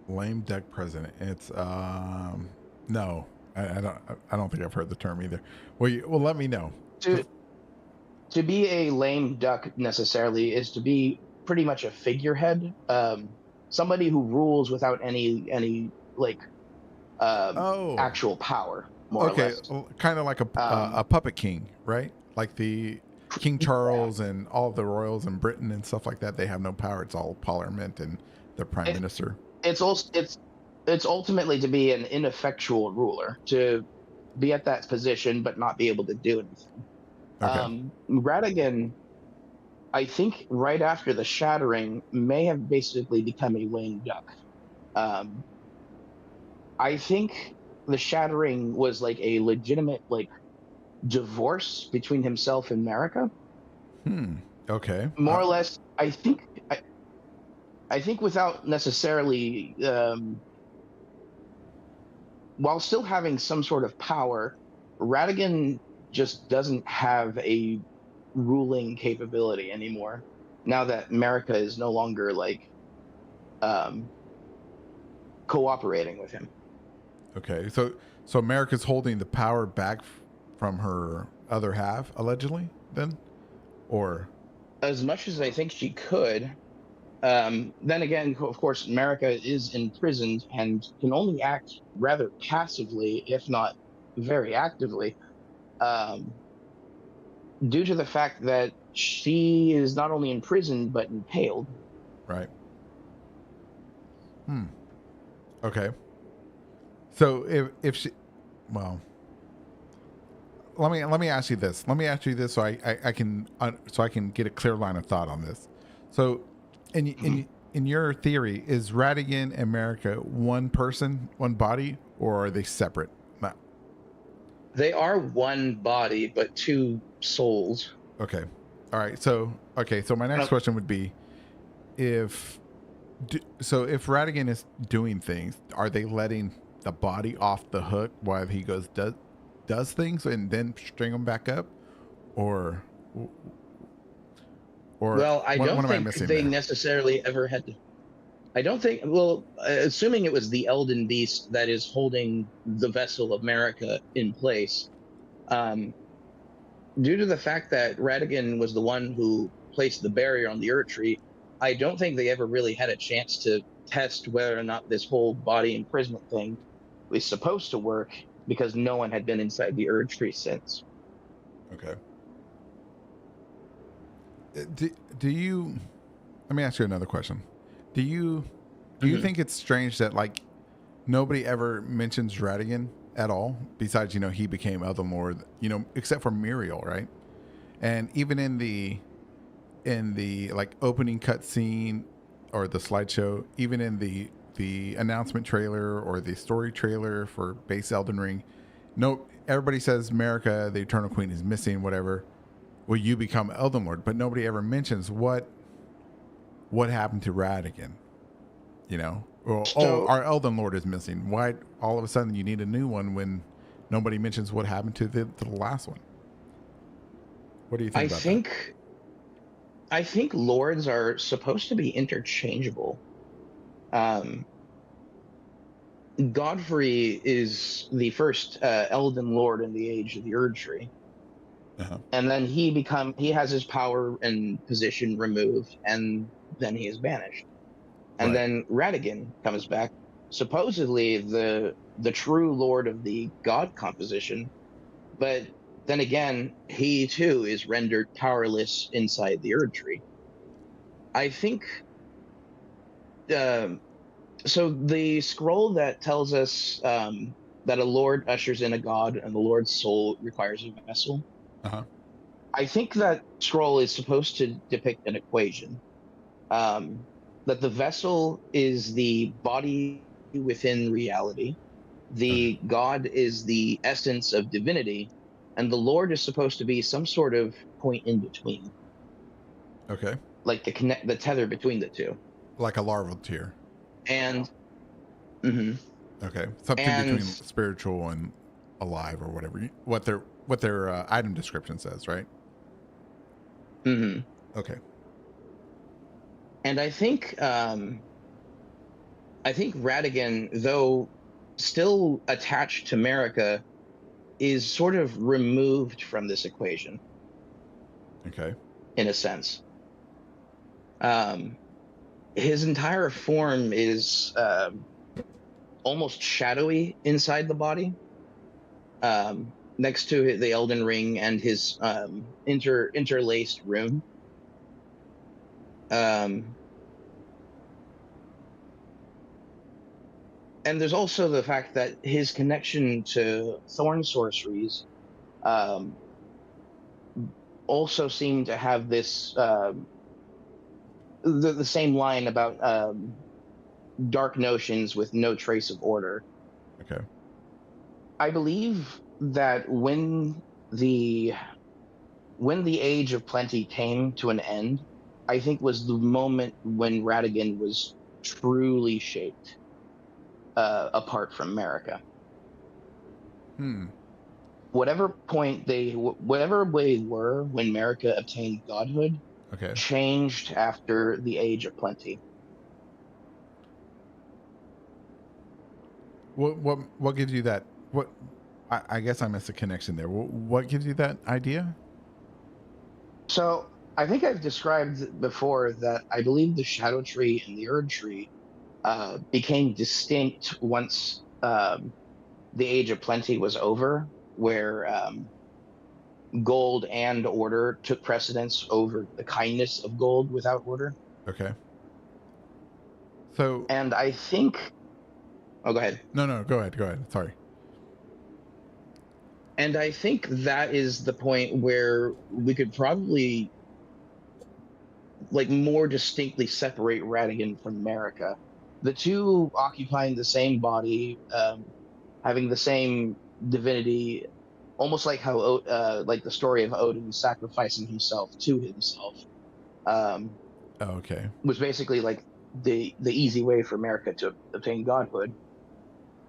Lame duck president. It's no, I don't think I've heard the term either. Well, let me know. To to be a lame duck necessarily is to be pretty much a figurehead, somebody who rules without any like Oh, actual power, more or okay, less. kind of like Um, a puppet king, right? Like the King yeah, Charles and all of the royals in Britain and stuff like that. They have no power. It's all Parliament and the Prime it, Minister. it's also it's ultimately to be an ineffectual ruler, to be at that position but not be able to do anything. Okay. Radigan, I think, right after the Shattering, may have basically become a lame duck. Um, I think the Shattering was like a legitimate like divorce between himself and America, Hmm. Okay. more or less. I think without necessarily, while still having some sort of power, Radigan just doesn't have a ruling capability anymore. Now that America is no longer like um, cooperating with him. Okay. So America's holding the power back from her other half, allegedly. Then, or As much as I think she could, then again, of course, America is imprisoned and can only act rather passively, if not very actively, um, due to the fact that she is not only imprisoned but impaled. right. Hmm. Okay. So if she, well, let me ask you this. Let me ask you this so I can so I can get a clear line of thought on this. So, in your theory, is Radigan and America one person, one body, or are they separate? They are one body, but two souls. Okay. All right. So my next Uh, question would be if so if Radigan is doing things, are they letting the body off the hook while he does things and then string them back up, or well, I what don't am I think missing they there? necessarily ever had to. I don't think, well, assuming it was the Elden Beast that is holding the vessel of America in place, um, due to the fact that Radigan was the one who placed the barrier on the Ur tree, I don't think they ever really had a chance to test whether or not this whole body imprisonment thing was supposed to work, because no one had been inside the Ur tree since. Okay. Do you? Let me ask you another question. Do you do you Mhm. think it's strange that like nobody ever mentions Radigan at all? Besides, he became Elden Lord. Except for Muriel, right? And even in the like opening cutscene or the slideshow, even in the announcement trailer or the story trailer for base Elden Ring, no, everybody says America, the Eternal Queen, is missing. Whatever. Will you become Elden Lord? But nobody ever mentions what happened to Radigan. Well, oh, So our Elden Lord is missing. Why all of a sudden you need a new one when nobody mentions what happened to the last one? What do you think I about that? think I think lords are supposed to be interchangeable. Um, Godfrey is the first Elden Lord in the Age of the Erd Tree, Uh-huh. and then he has his power and position removed, and then he is banished. And Right. then Radigan comes back, supposedly the true Lord of the God composition, but then again, he too is rendered powerless inside the Erd Tree. I think. Um, so the scroll that tells us that a lord ushers in a god and the lord's soul requires a vessel, Uh-huh. I think that scroll is supposed to depict an equation, um, that the vessel is the body within reality, Okay. the god is the essence of divinity, and the lord is supposed to be some sort of point in between, Okay. like the tether between the two. Like a larval tier. And mhm. Okay. Something between and spiritual and alive or whatever. What their item description says, right? Hmm. Okay. And I think Radigan, though still attached to America, is sort of removed from this equation Okay. in a sense. Um, his entire form is almost shadowy inside the body, next to the Elden Ring and his interlaced rune. Um, and there's also the fact that his connection to thorn sorceries um, also seemed to have this the same line about dark notions with no trace of order. Okay. I believe that when the age of plenty came to an end, I think was the moment when Radigan was truly shaped apart from America. Hmm. Whatever way they were when America obtained godhood, Okay. changed after the age of plenty. What gives you that? What? I guess I missed a connection there. What gives you that idea? So I think I've described before that I believe the shadow tree and the erd tree became distinct once the age of plenty was over, where gold and order took precedence over the kindness of gold without order. Okay. So And I think, oh, go ahead. no, go ahead. Go ahead. Sorry. And I think that is the point where we could probably like more distinctly separate Radigan from America. The two occupying the same body, having the same divinity, almost like how like the story of Odin sacrificing himself to himself, um, Oh, okay. was basically like the easy way for America to obtain godhood.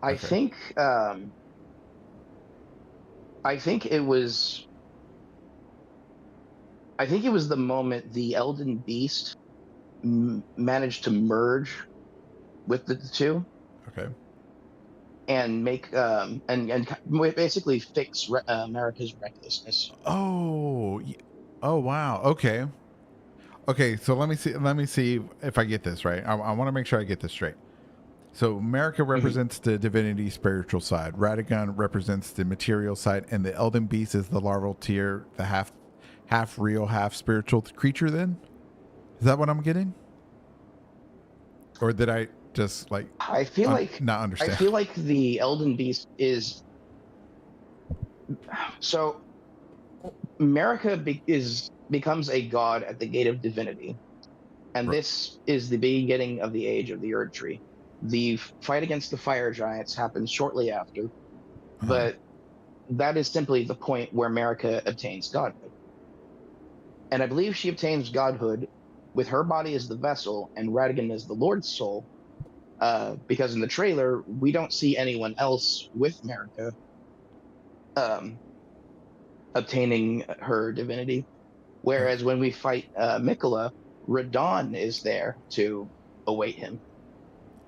I Okay. think I think it was I think it was the moment the Elden Beast managed to merge with the two Okay. and make basically fix America's recklessness. Oh. Oh wow. Okay. Okay. So let me see. Let me see if I get this right. I want to make sure I get this straight. So America Mhm. represents the divinity spiritual side. Radagon represents the material side, and the Elden Beast is the larval tier, the half real, half spiritual creature. Then is that what I'm getting, or did I just like not I understand? feel like the Elden Beast is so becomes a god at the gate of divinity, and R- this is the beginning of the age of the Erd Tree. The fight against the fire giants happens shortly after, Uh-huh. but that is simply the point where America obtains godhood. And I believe she obtains godhood with her body as the vessel and Radigan as the Lord's soul, because in the trailer we don't see anyone else with America um, obtaining her divinity. Okay. Whereas when we fight Mikola, Radon is there to await him,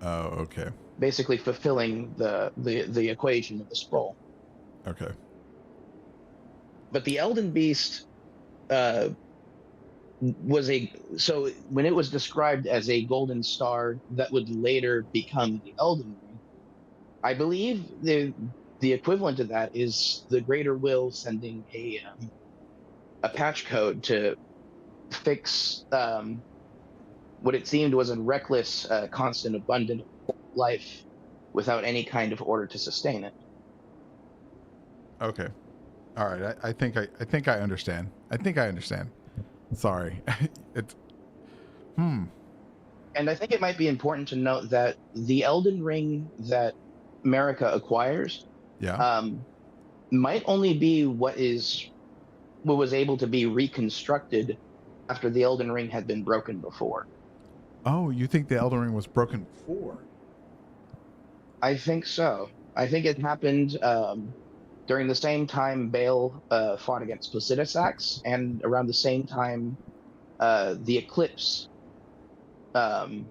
Oh, okay. basically fulfilling the equation of the scroll. Okay. But the Elden Beast uh, was a so when it was described as a golden star that would later become the Elden Ring, I believe the equivalent to that is the Greater Will sending a patch code to fix what it seemed was a reckless, constant, abundant life without any kind of order to sustain it. Okay. All right. I think I understand. I think I understand. Sorry. It's hmm. And I think it might be important to note that the Elden Ring that America acquires Yeah. um, might only be what was able to be reconstructed after the Elden Ring had been broken before. Oh, you think the Elden Ring was broken before? I think so. I think it happened. during the same time Bale fought against Placidusax, and around the same time the eclipse um,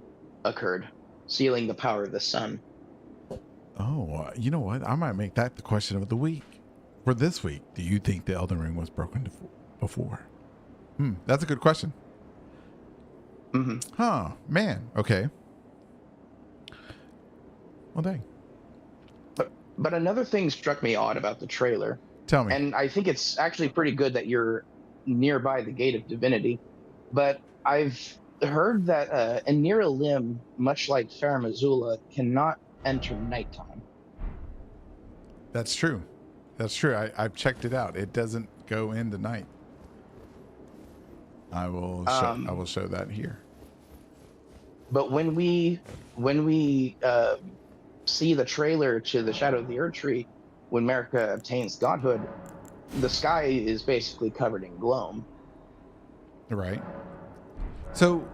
occurred, sealing the power of the sun. Oh, you know what? I might make that the question of the week for this week. Do you think the Elden Ring was broken before? That's a good question. Hmm. Huh, man. Okay. Well, dang. But another thing struck me odd about the trailer, Tell me. and I think it's actually pretty good that you're nearby the Gate of Divinity. But I've heard that Anira Lim, much like Farum Azula, cannot enter nighttime. That's true. That's true. I've checked it out. It doesn't go into night. I will show that here. But when we see the trailer to the Shadow of the Earth Tree, when Marika obtains godhood, the sky is basically covered in gloam, Right. So,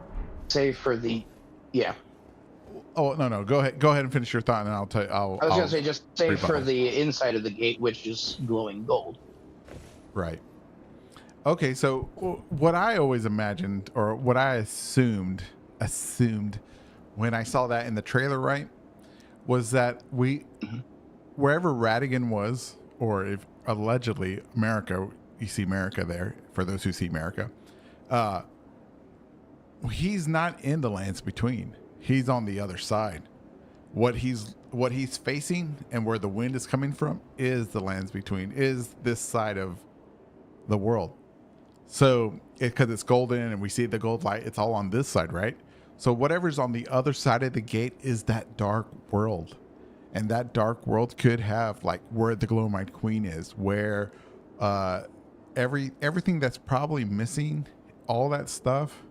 save for the yeah. oh no, go ahead. Go ahead and finish your thought, and I'll tell you. I was gonna say just save for rebuttal. the inside of the gate, which is glowing gold. Right. Okay. So, what I always imagined, or what I assumed when I saw that in the trailer, right, was that wherever Radigan was, or if allegedly America, you see America there. For those who see America, he's not in the lands between. He's on the other side. What he's facing and where the wind is coming from is the lands between. Is this side of the world. So because it's golden and we see the gold light, it's all on this side, right? So whatever's on the other side of the gate is that dark world. And that dark world could have like where the Glowmite Queen is, where everything that's probably missing, all that stuff,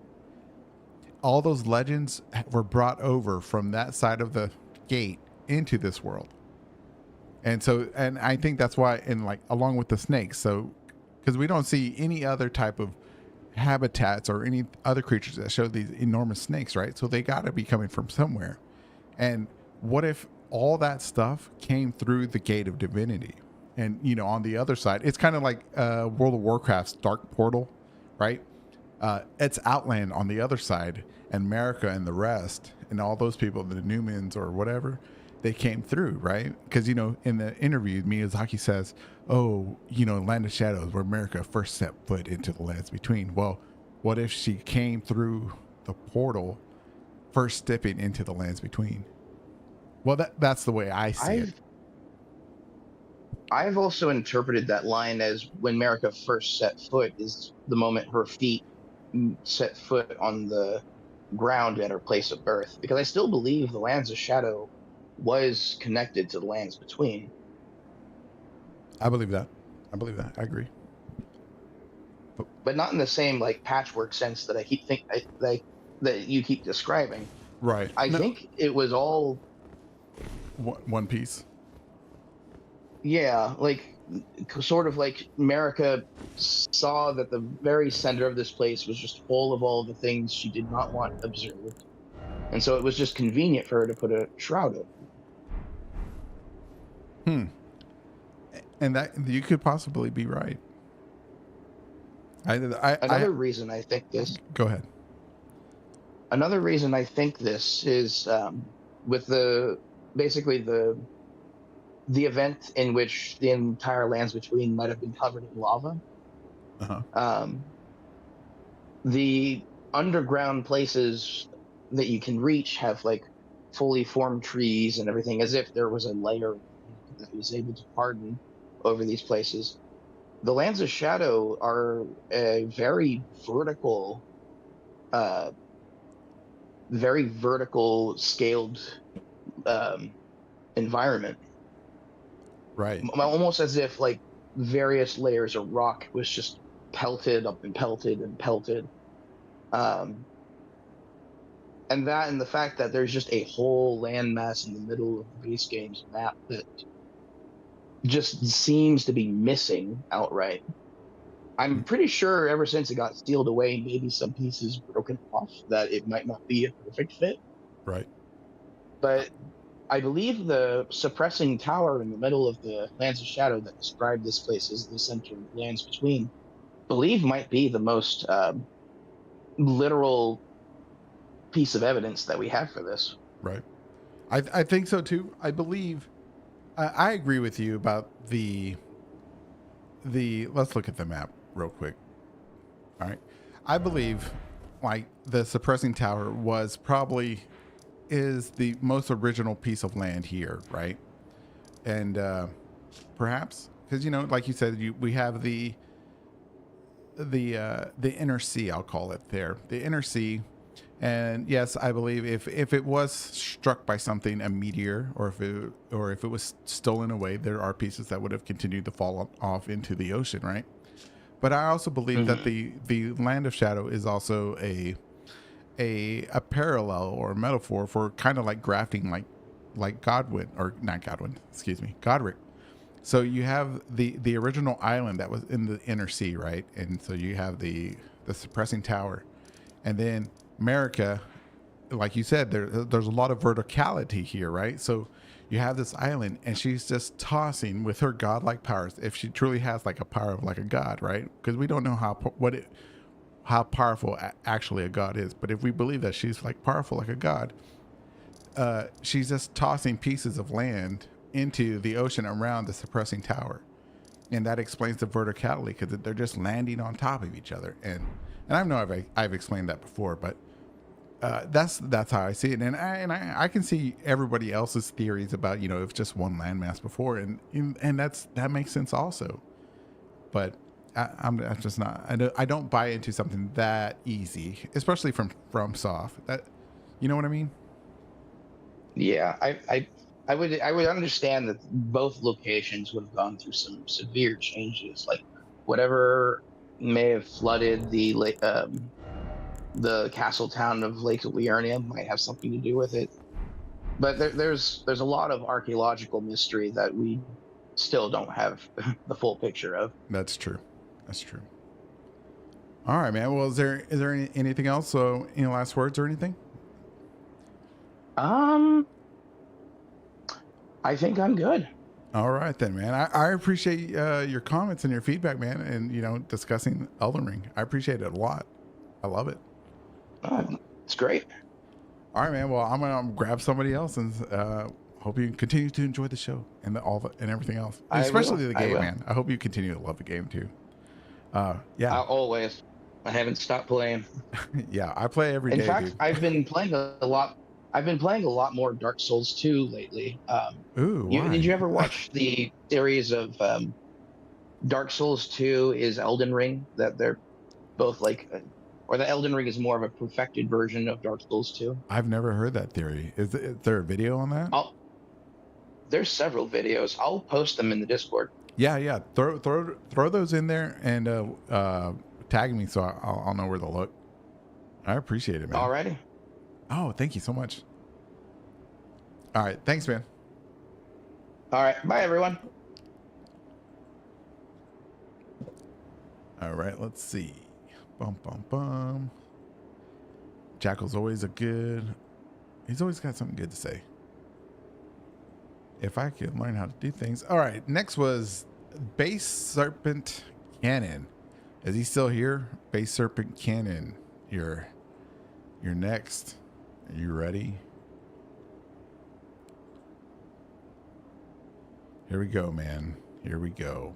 all those legends were brought over from that side of the gate into this world. And so, and I think that's why, and like along with the snakes, so because we don't see any other type of habitats or any other creatures that show these enormous snakes, right? So they got to be coming from somewhere. And what if all that stuff came through the Gate of Divinity? And, you know, on the other side, it's kind of like World of Warcraft's Dark Portal, right? It's Outland on the other side, and America and the rest, and all those people, the Newmans or whatever, they came through, right? Because, you know, in the interview, Miyazaki says, oh, you know, Land of Shadows, where America first set foot into the lands between. Well, what if she came through the portal, first stepping into the lands between? Well, that's the way I see it. I've also interpreted that line as when Marika first set foot is the moment her feet set foot on the ground at her place of birth, because I still believe the Lands of Shadow was connected to the lands between. I believe that. I agree. But not in the same like patchwork sense that that you keep describing. Right. I think it was all one piece. Yeah, like sort of like Marika saw that the very center of this place was just full of all the things she did not want observed. And so it was just convenient for her to put a shroud over. And that you could possibly be right. Another reason I think this. Go ahead. Another reason I think this is with basically the event in which the entire lands between might have been covered in lava. The underground places that you can reach have like fully formed trees and everything, as if there was a layer that was able to harden over these places. The Lands of Shadow are a very vertical scaled environment. Right. Almost as if like various layers of rock was just pelted up and pelted and pelted. And the fact that there's just a whole landmass in the middle of the base game's map that just seems to be missing outright. I'm pretty sure ever since it got sealed away, maybe some pieces broken off, that it might not be a perfect fit. Right. But I believe the suppressing tower in the middle of the Lands of Shadow that described this place as the center of lands between, believe might be the most literal piece of evidence that we have for this. Right. I think so too. I believe I agree with you about the let's look at the map real quick. All right. I believe like the suppressing tower was probably is the most original piece of land here, right? And perhaps because like you said, we have the inner sea, I'll call it there, the inner sea. And yes, I believe if it was struck by something, a meteor, or if it was stolen away, there are pieces that would have continued to fall off into the ocean, right? But I also believe that the Land of Shadow is also a parallel or a metaphor for kind of like grafting, like Godwin, or not Godwin, excuse me, Godric. So you have the original island that was in the inner sea, right? And so you have the suppressing tower, and then America, like you said, there's a lot of verticality here, right? So you have this island, and she's just tossing with her godlike powers. If she truly has like a power of like a god, right? Because we don't know how powerful actually a god is, but if we believe that she's like powerful like a god, she's just tossing pieces of land into the ocean around the suppressing tower, and that explains the verticality because they're just landing on top of each other. And I know I've explained that before, but that's how I see it. And I can see everybody else's theories about it's just one landmass before, and that makes sense also. But I'm just not. I don't buy into something that easy, especially from Soft. That, you know what I mean? Yeah, I would understand that both locations would have gone through some severe changes, like whatever may have flooded the castle town of Lake Liurnia might have something to do with it. But there's a lot of archaeological mystery that we still don't have the full picture of. That's true. That's true. All right, man. Well, is there anything else? So, any last words or anything? Um, I think I'm good. All right, then, man. I appreciate your comments and your feedback, man, and discussing Elden Ring. I appreciate it a lot. I love it. It's great. All right, man. Well, I'm gonna grab somebody else, and hope you continue to enjoy the show and and everything else, and especially the game, man. I hope you continue to love the game too. Yeah. Always. I haven't stopped playing. Yeah, I play every day. In fact, dude. I've been playing a lot. I've been playing a lot more Dark Souls 2 lately. Ooh, why? Did you ever watch the series of Dark Souls 2 is Elden Ring? That they're both like, or the Elden Ring is more of a perfected version of Dark Souls 2. I've never heard that theory. Is there a video on that? There's several videos. I'll post them in the Discord. Yeah. Throw those in there and tag me so I'll know where to look. I appreciate it, man. Alrighty. Oh, thank you so much. All right, thanks, man. All right, bye everyone. All right, let's see. Bum bum bum. Jackal's always he's always got something good to say. If I could learn how to do things. All right, next was Base Serpent Cannon. Is he still here? Base Serpent Cannon. You're next. Are you ready? Here we go, man. Here we go.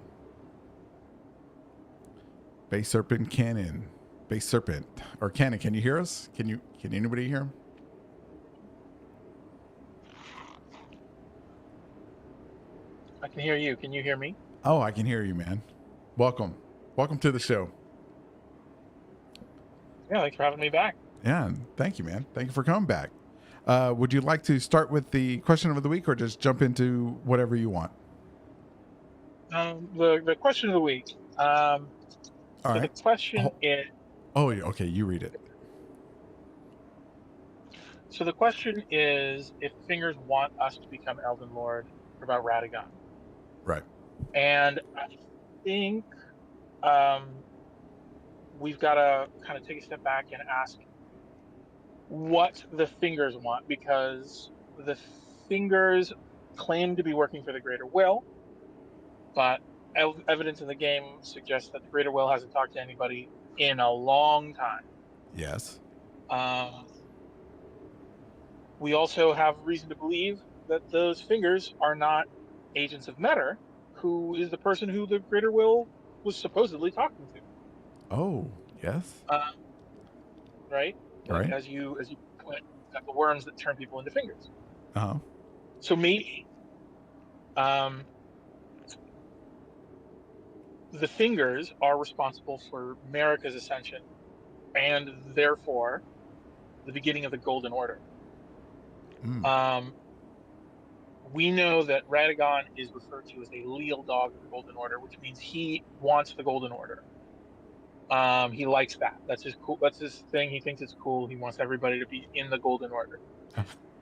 Base Serpent Cannon. Base Serpent. Or Cannon, can you hear us? Can anybody hear him? I can hear you. Can you hear me? Oh, I can hear you, man. Welcome. Welcome to the show. Yeah, thanks for having me back. Yeah, thank you, man. Thank you for coming back. Would you like to start with the question of the week or just jump into whatever you want? The question of the week. All right. The question is. Oh, okay. You read it. So the question is, if Fingers want us to become Elden Lord, about Radagon. Right. And I think we've got to kind of take a step back and ask what the Fingers want, because the fingers claim to be working for the Greater Will, but evidence in the game suggests that the Greater Will hasn't talked to anybody in a long time. Yes. Um, we also have reason to believe that those fingers are not agents of Metter, who is the person who the Greater Will was supposedly talking to. Oh, yes. Uh, right? Like Right. as you put, you've got the worms that turn people into fingers. Uh-huh. So maybe um, the fingers are responsible for America's ascension and therefore the beginning of the Golden Order. Mm. Um, we know that Radagon is referred to as a leal dog of the Golden Order, which means he wants the Golden Order. He likes that. That's his cool. That's his thing. He thinks it's cool. He wants everybody to be in the Golden Order.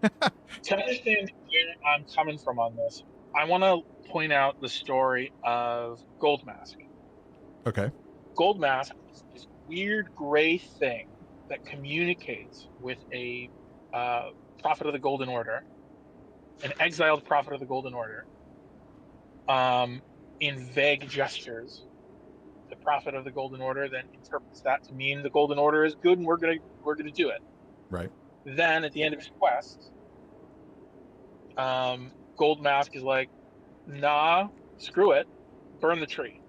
To understand where I'm coming from on this, I want to point out the story of Gold Mask. Okay. Gold Mask is this weird gray thing that communicates with a prophet of the Golden Order, an exiled prophet of the Golden Order, in vague gestures. The prophet of the Golden Order then interprets that to mean the Golden Order is good and we're gonna do it. Right. Then at the end of his quest, Gold Mask is like, nah, screw it, burn the tree.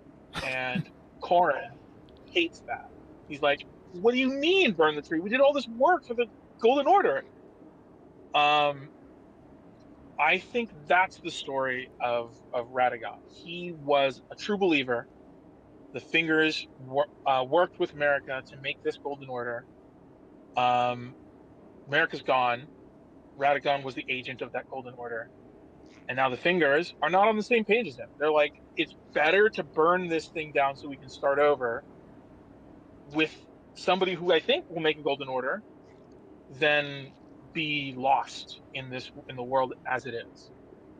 And Corrin hates that. He's like, what do you mean burn the tree? We did all this work for the Golden Order. I think that's the story of Radagon. He was a true believer. The Fingers worked with America to make this Golden Order. America's gone. Radagon was the agent of that Golden Order. And now the Fingers are not on the same page as him. They're like, it's better to burn this thing down so we can start over with somebody who I think will make a Golden Order than be lost in the world as it is.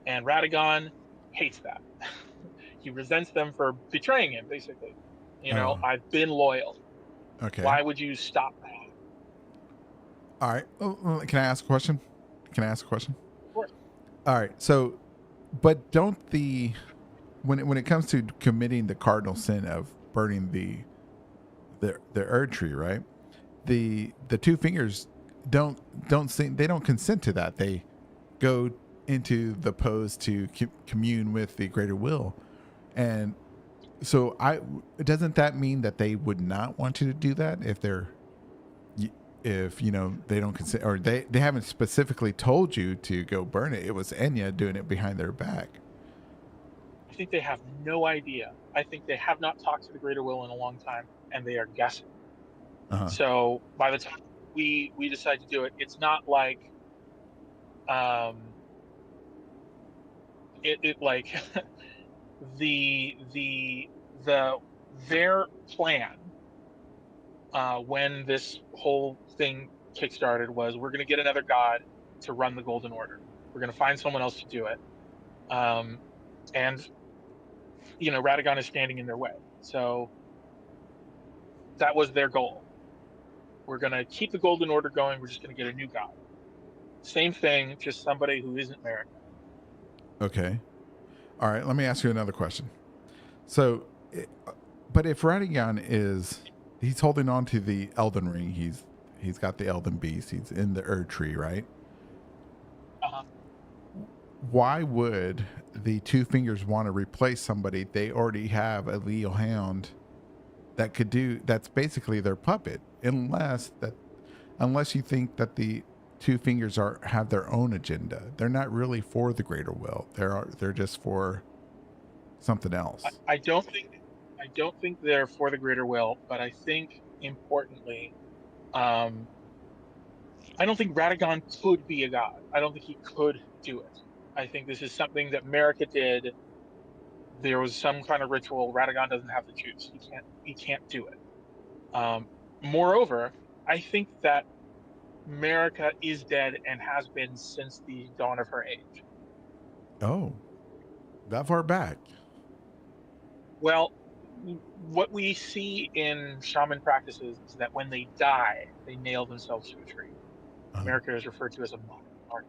And Radagon hates that. He resents them for betraying him, basically. Oh. I've been loyal. Okay. Why would you stop that? All right. Oh, can I ask a question? Can I ask a question? Of course. All right. So, but don't when it comes to committing the cardinal sin of burning the Erd tree, right? The two fingers don't consent to that. They go into the pose to commune with the greater will, and so doesn't that mean that they would not want you to do that if they don't consent, or they haven't specifically told you to go burn it? It was Enya doing it behind their back. I think they have no idea. I think they have not talked to the Greater Will in a long time, and they are guessing. Uh-huh. So by the time we decide to do it, it's not like it like their plan when this whole thing kickstarted was, we're going to get another god to run the Golden Order. We're going to find someone else to do it, and Radagon is standing in their way. So that was their goal. We're going to keep the Golden Order going. We're just going to get a new god. Same thing, just somebody who isn't America. Okay. All right. Let me ask you another question. So, but if Radagon he's holding on to the Elden ring, he's got the Elden beast. He's in the Erd tree, right? Uh-huh. Why would the two fingers want to replace somebody they already have a leal hound that could do? That's basically their puppet, unless you think that the two fingers have their own agenda. They're not really for the greater will. They're just for something else. I don't think they're for the greater will, but I think importantly, I don't think Radagon could be a god. I don't think he could do it. I think this is something that America did. There was some kind of ritual. Radagon doesn't have the juice. He can't do it. Moreover, I think that America is dead and has been since the dawn of her age. Oh, that far back? Well, what we see in shaman practices is that when they die, they nail themselves to a tree. America is referred to as a martyr.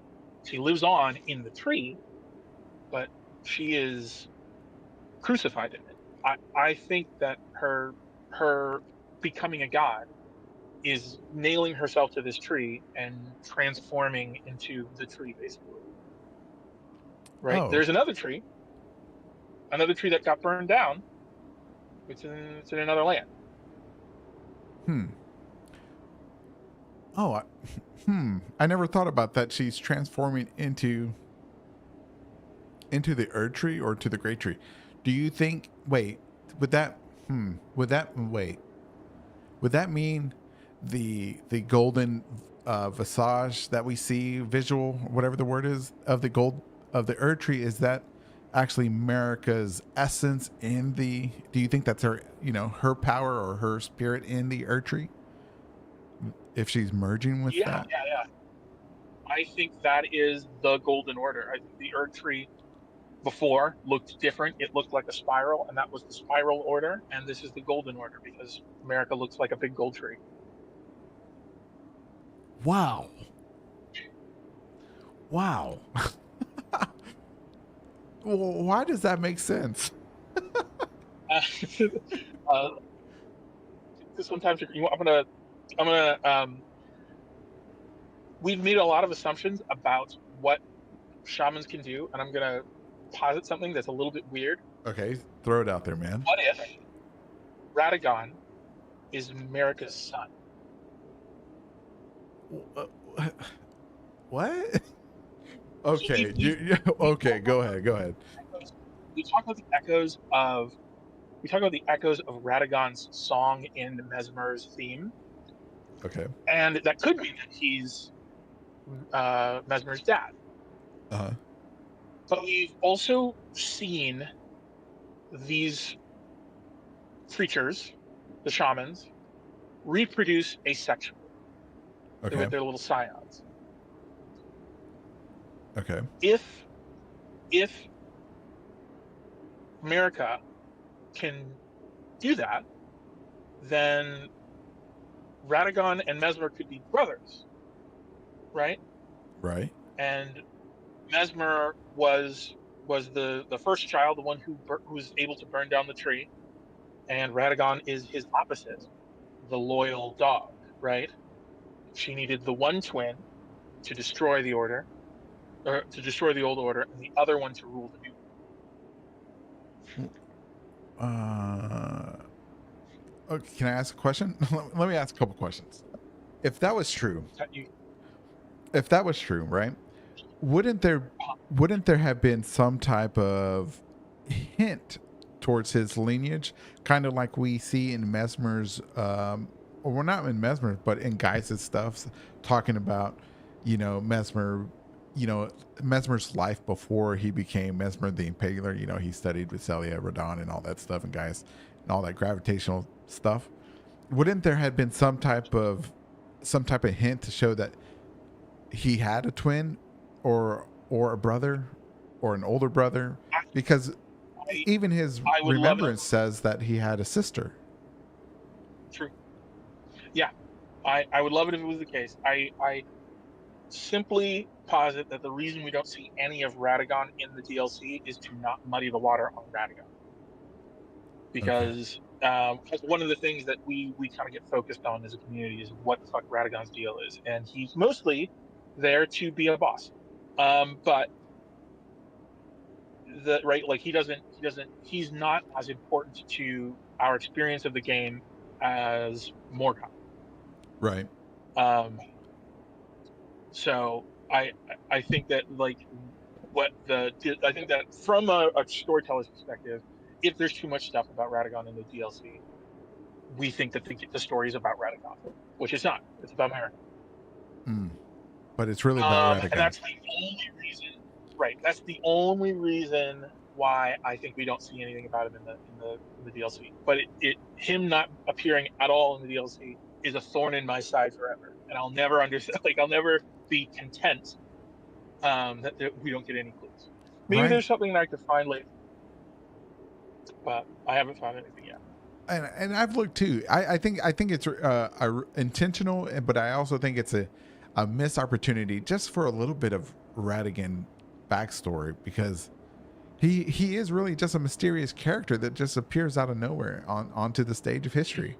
She lives on in the tree, but she is crucified in it. I think that her becoming a god is nailing herself to this tree and transforming into the tree, basically. Right? Oh, There's another tree that got burned down. It's in another land. hmm. Oh, I never thought about that. She's transforming into the Erd tree or to the Great Tree. Do you think? Wait, would that? Would that? Wait, would that mean the golden visage that we see, visual, whatever the word is, of the gold of the Erd tree? Is that actually America's essence in the? Do you think that's her? You know, her power or her spirit in the Erd tree? If she's merging with Yeah, that. yeah, yeah. I think that is the golden order. I think the Erd tree before looked different. It looked like a spiral, and that was the spiral order. And this is the golden order because America looks like a big gold tree. Wow. Wow. Well, why does that make sense? Uh, uh, sometimes I'm gonna we've made a lot of assumptions about what shamans can do, and I'm gonna posit something that's a little bit weird. Okay, throw it out there, man. What if Radagon is America's son? What? Okay, we- okay. Go ahead. we talk about the echoes of Radagon's song in Mesmer's theme, Okay. and that could mean that he's Mesmer's dad. Uh huh. But we've also seen these creatures, the shamans, reproduce asexually Okay. with their little scions. Okay. If America can do that, then Radagon and Mesmer could be brothers, right? Right. And Mesmer was the first child, the one who was able to burn down the tree, and Radagon is his opposite, the loyal dog, right? She needed the one twin to destroy the order, or to destroy the old order, and the other one to rule the new. Okay, can I ask a question? Let me ask a couple questions. If that was true, right? Wouldn't there have been some type of hint towards his lineage, kind of like we see in Mesmer's, or well, not in Mesmer's, but in Geis's stuff, talking about, Mesmer, Mesmer's life before he became Mesmer the Impaler. He studied with Celia, Radon, and all that stuff, and Geis, and all that gravitational stuff. Wouldn't there have been some type of hint to show that he had a twin or a brother or an older brother? Because even his remembrance says that he had a sister. True. Yeah, I would love it if it was the case. I simply posit that the reason we don't see any of Radagon in the DLC is to not muddy the water on Radagon. Because one of the things that we kind of get focused on as a community is what the fuck Radagon's deal is, and he's mostly there to be a boss. But he's not as important to our experience of the game as Morgoth. Right. So I think that I think that from a storyteller's perspective, if there's too much stuff about Radagon in the DLC, we think that the story is about Radagon, which it's not. It's about America. But it's really about Radagon. And that's the only reason. Right. That's the only reason why I think we don't see anything about him in the DLC. But him not appearing at all in the DLC is a thorn in my side forever, and I'll never understand. I'll never be content that we don't get any clues. Maybe there's something that I could find later, but I haven't found anything yet. And I've looked too. I think it's intentional, but I also think it's a missed opportunity just for a little bit of Radigan backstory, because he is really just a mysterious character that just appears out of nowhere onto the stage of history,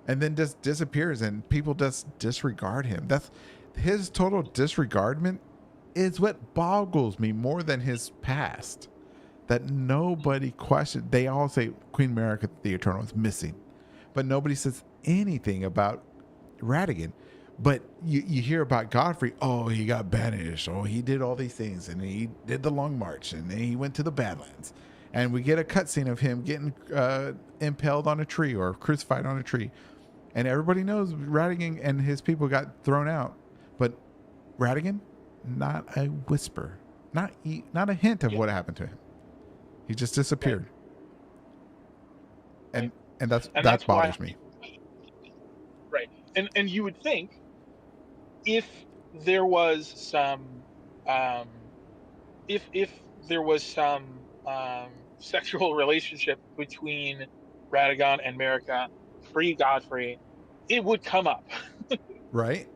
and then just disappears, and people just disregard him. That's his total disregardment is what boggles me more than his past. That nobody questioned. They all say Queen America the Eternal is missing, but nobody says anything about Radigan. But you hear about Godfrey. Oh, he got banished. Oh, he did all these things, and he did the Long March, and then he went to the Badlands. And we get a cutscene of him getting impaled on a tree or crucified on a tree. And everybody knows Radigan and his people got thrown out. But Radigan, not a whisper, not a hint of what happened to him. He just disappeared. Right. And that that's bothers why, me. Right. And you would think if there was some if there was some sexual relationship between Radagon and Marika pre Godfrey, it would come up. Right?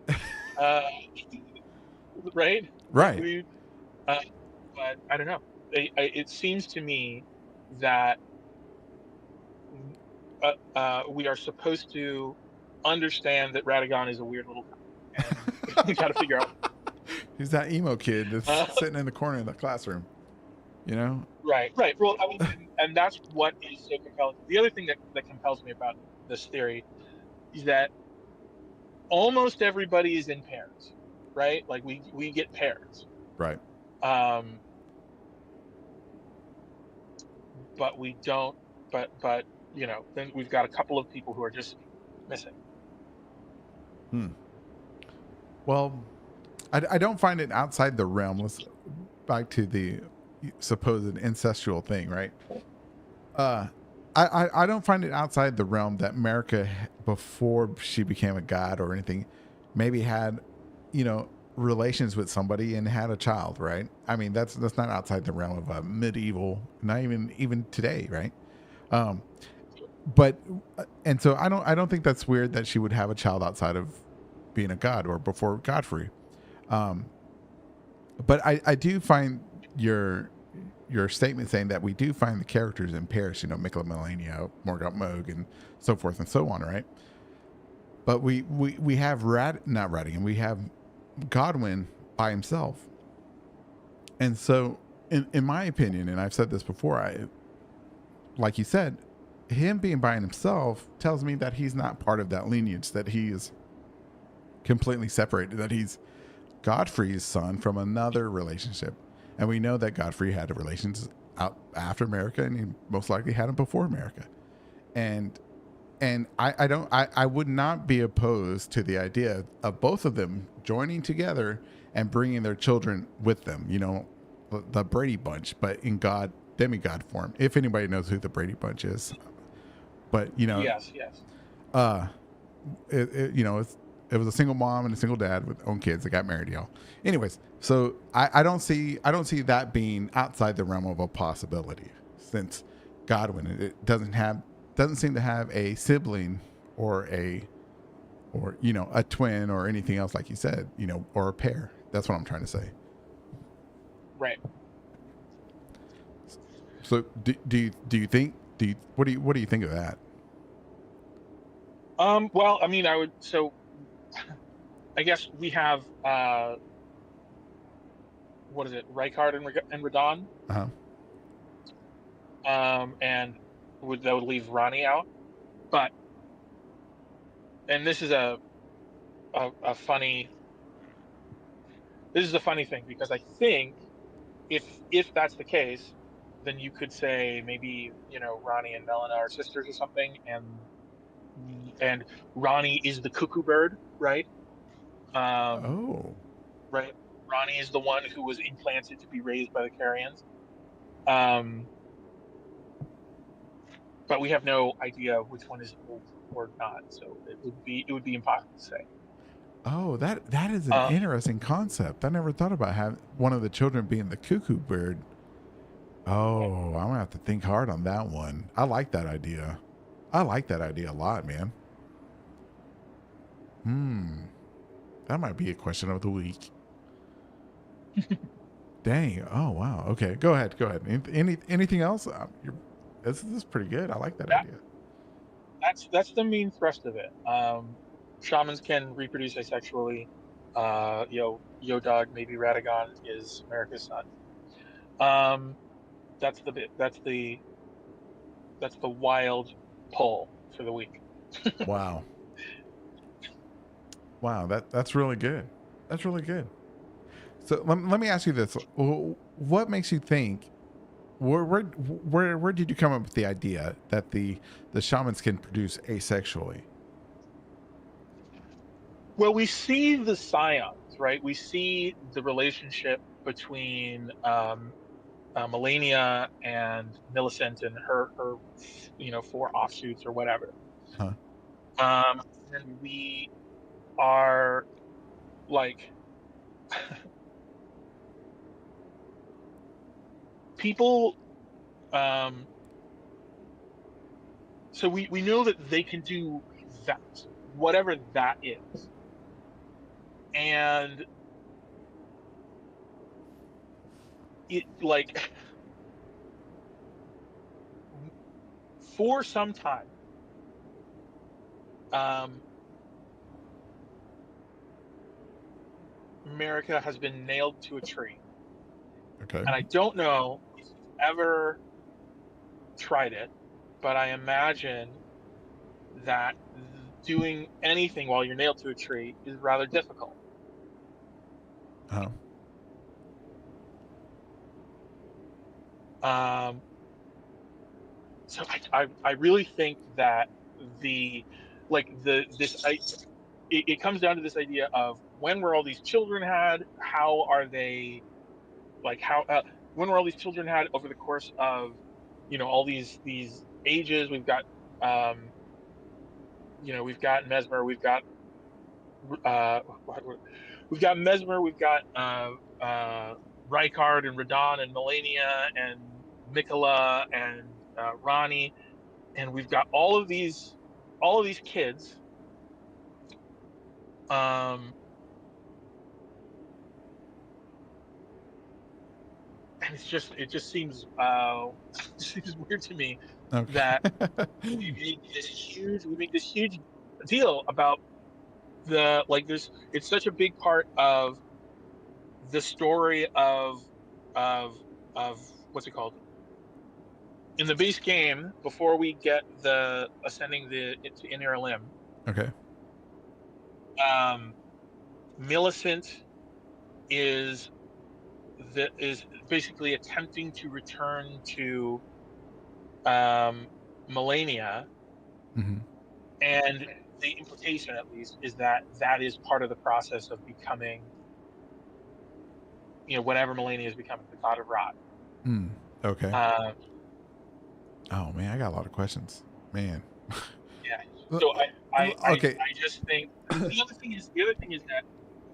uh, right? Right. But I don't know. It seems to me that we are supposed to understand that Radagon is a weird little guy, and we got to figure out. He's that emo kid that's sitting in the corner of the classroom, you know? Right. Well, I mean, and that's what is so compelling. The other thing that compels me about this theory is that almost everybody is in pairs, right? Like we get pairs. Right. But we don't. But then we've got a couple of people who are just missing. Well, I don't find it outside the realm. Let's back to the supposed incestual thing, right? I don't find it outside the realm that America, before she became a god or anything, maybe had, relations with somebody and had a child, right? I mean, that's not outside the realm of a medieval, not even today, right? But and so I don't think that's weird that she would have a child outside of being a god or before Godfrey. But I do find your statement saying that we do find the characters in Paris, Michaela Melania, Morgoth Moog, and so forth and so on, right? But we have not Radigan, we have Godwyn by himself. And so in my opinion, and I've said this before, like you said, him being by himself tells me that he's not part of that lineage, that he is completely separated, that he's Godfrey's son from another relationship. And we know that Godfrey had relations out after America, and he most likely had them before America. And I would not be opposed to the idea of both of them joining together and bringing their children with them, the Brady Bunch, but in demigod form, if anybody knows who the Brady Bunch is. But Yes. It was a single mom and a single dad with own kids that got married, y'all. Anyways, so I don't see that being outside the realm of a possibility, since Godwyn doesn't seem to have a sibling or a twin or anything else, like you said, or a pair. That's what I'm trying to say. Right. So what do you think of that? Well, I mean, I guess we have what is it, Rykard and Radon? Uh-huh. And that would leave Ronnie out, and this is a funny thing, because I think if that's the case, then you could say maybe Ronnie and Melina are sisters or something, and Ronnie is the cuckoo bird, right? Right. Ronnie is the one who was implanted to be raised by the Carians. But we have no idea which one is old or not, so it would be impossible to say. Oh, that is an interesting concept. I never thought about having one of the children being the cuckoo bird. Oh, I'm gonna have to think hard on that one. I like that idea. I like that idea a lot, man. That might be a question of the week. Dang. Oh wow. Okay. Go ahead. Anything else? This is pretty good. I like that That, idea. that's the main thrust of it. Shamans can reproduce asexually. Yo Dog, maybe Radagon is America's son. That's the bit. That's the wild pull for the week. Wow. Wow. That's really good. That's really good. So let me ask you this: what makes you think? Where did you come up with the idea that the shamans can produce asexually? Well, we see the scions, right? We see the relationship between Melania and Millicent and her four offshoots or whatever. Huh? And we are like people. So we know that they can do that, whatever that is, and it like for some time. America has been nailed to a tree. Okay. And I don't know if you've ever tried it, but I imagine that doing anything while you're nailed to a tree is rather difficult. Huh? So I really think that the like the this I it comes down to this idea of when were all these children had? How are they like how when were all these children had over the course of all these ages? We've got we've got Mesmer, uh, we've got Mesmer, we've got Rykard and Radon and Melania and Mikola and Ronnie, and we've got all of these kids. Um, and it just seems it seems weird to me Okay. that we make this huge deal about the like this. It's such a big part of the story of of what's it called in the base game before we get the ascending the to inner limb. Okay. um Millicent is is basically attempting to return to Melania, Hmm. and the implication at least is that that is part of the process of becoming whenever Melania is becoming the god of Rot. Mm. Okay. uh, Oh man, I got a lot of questions. Man. Yeah. L- So Okay. I just think the other thing is that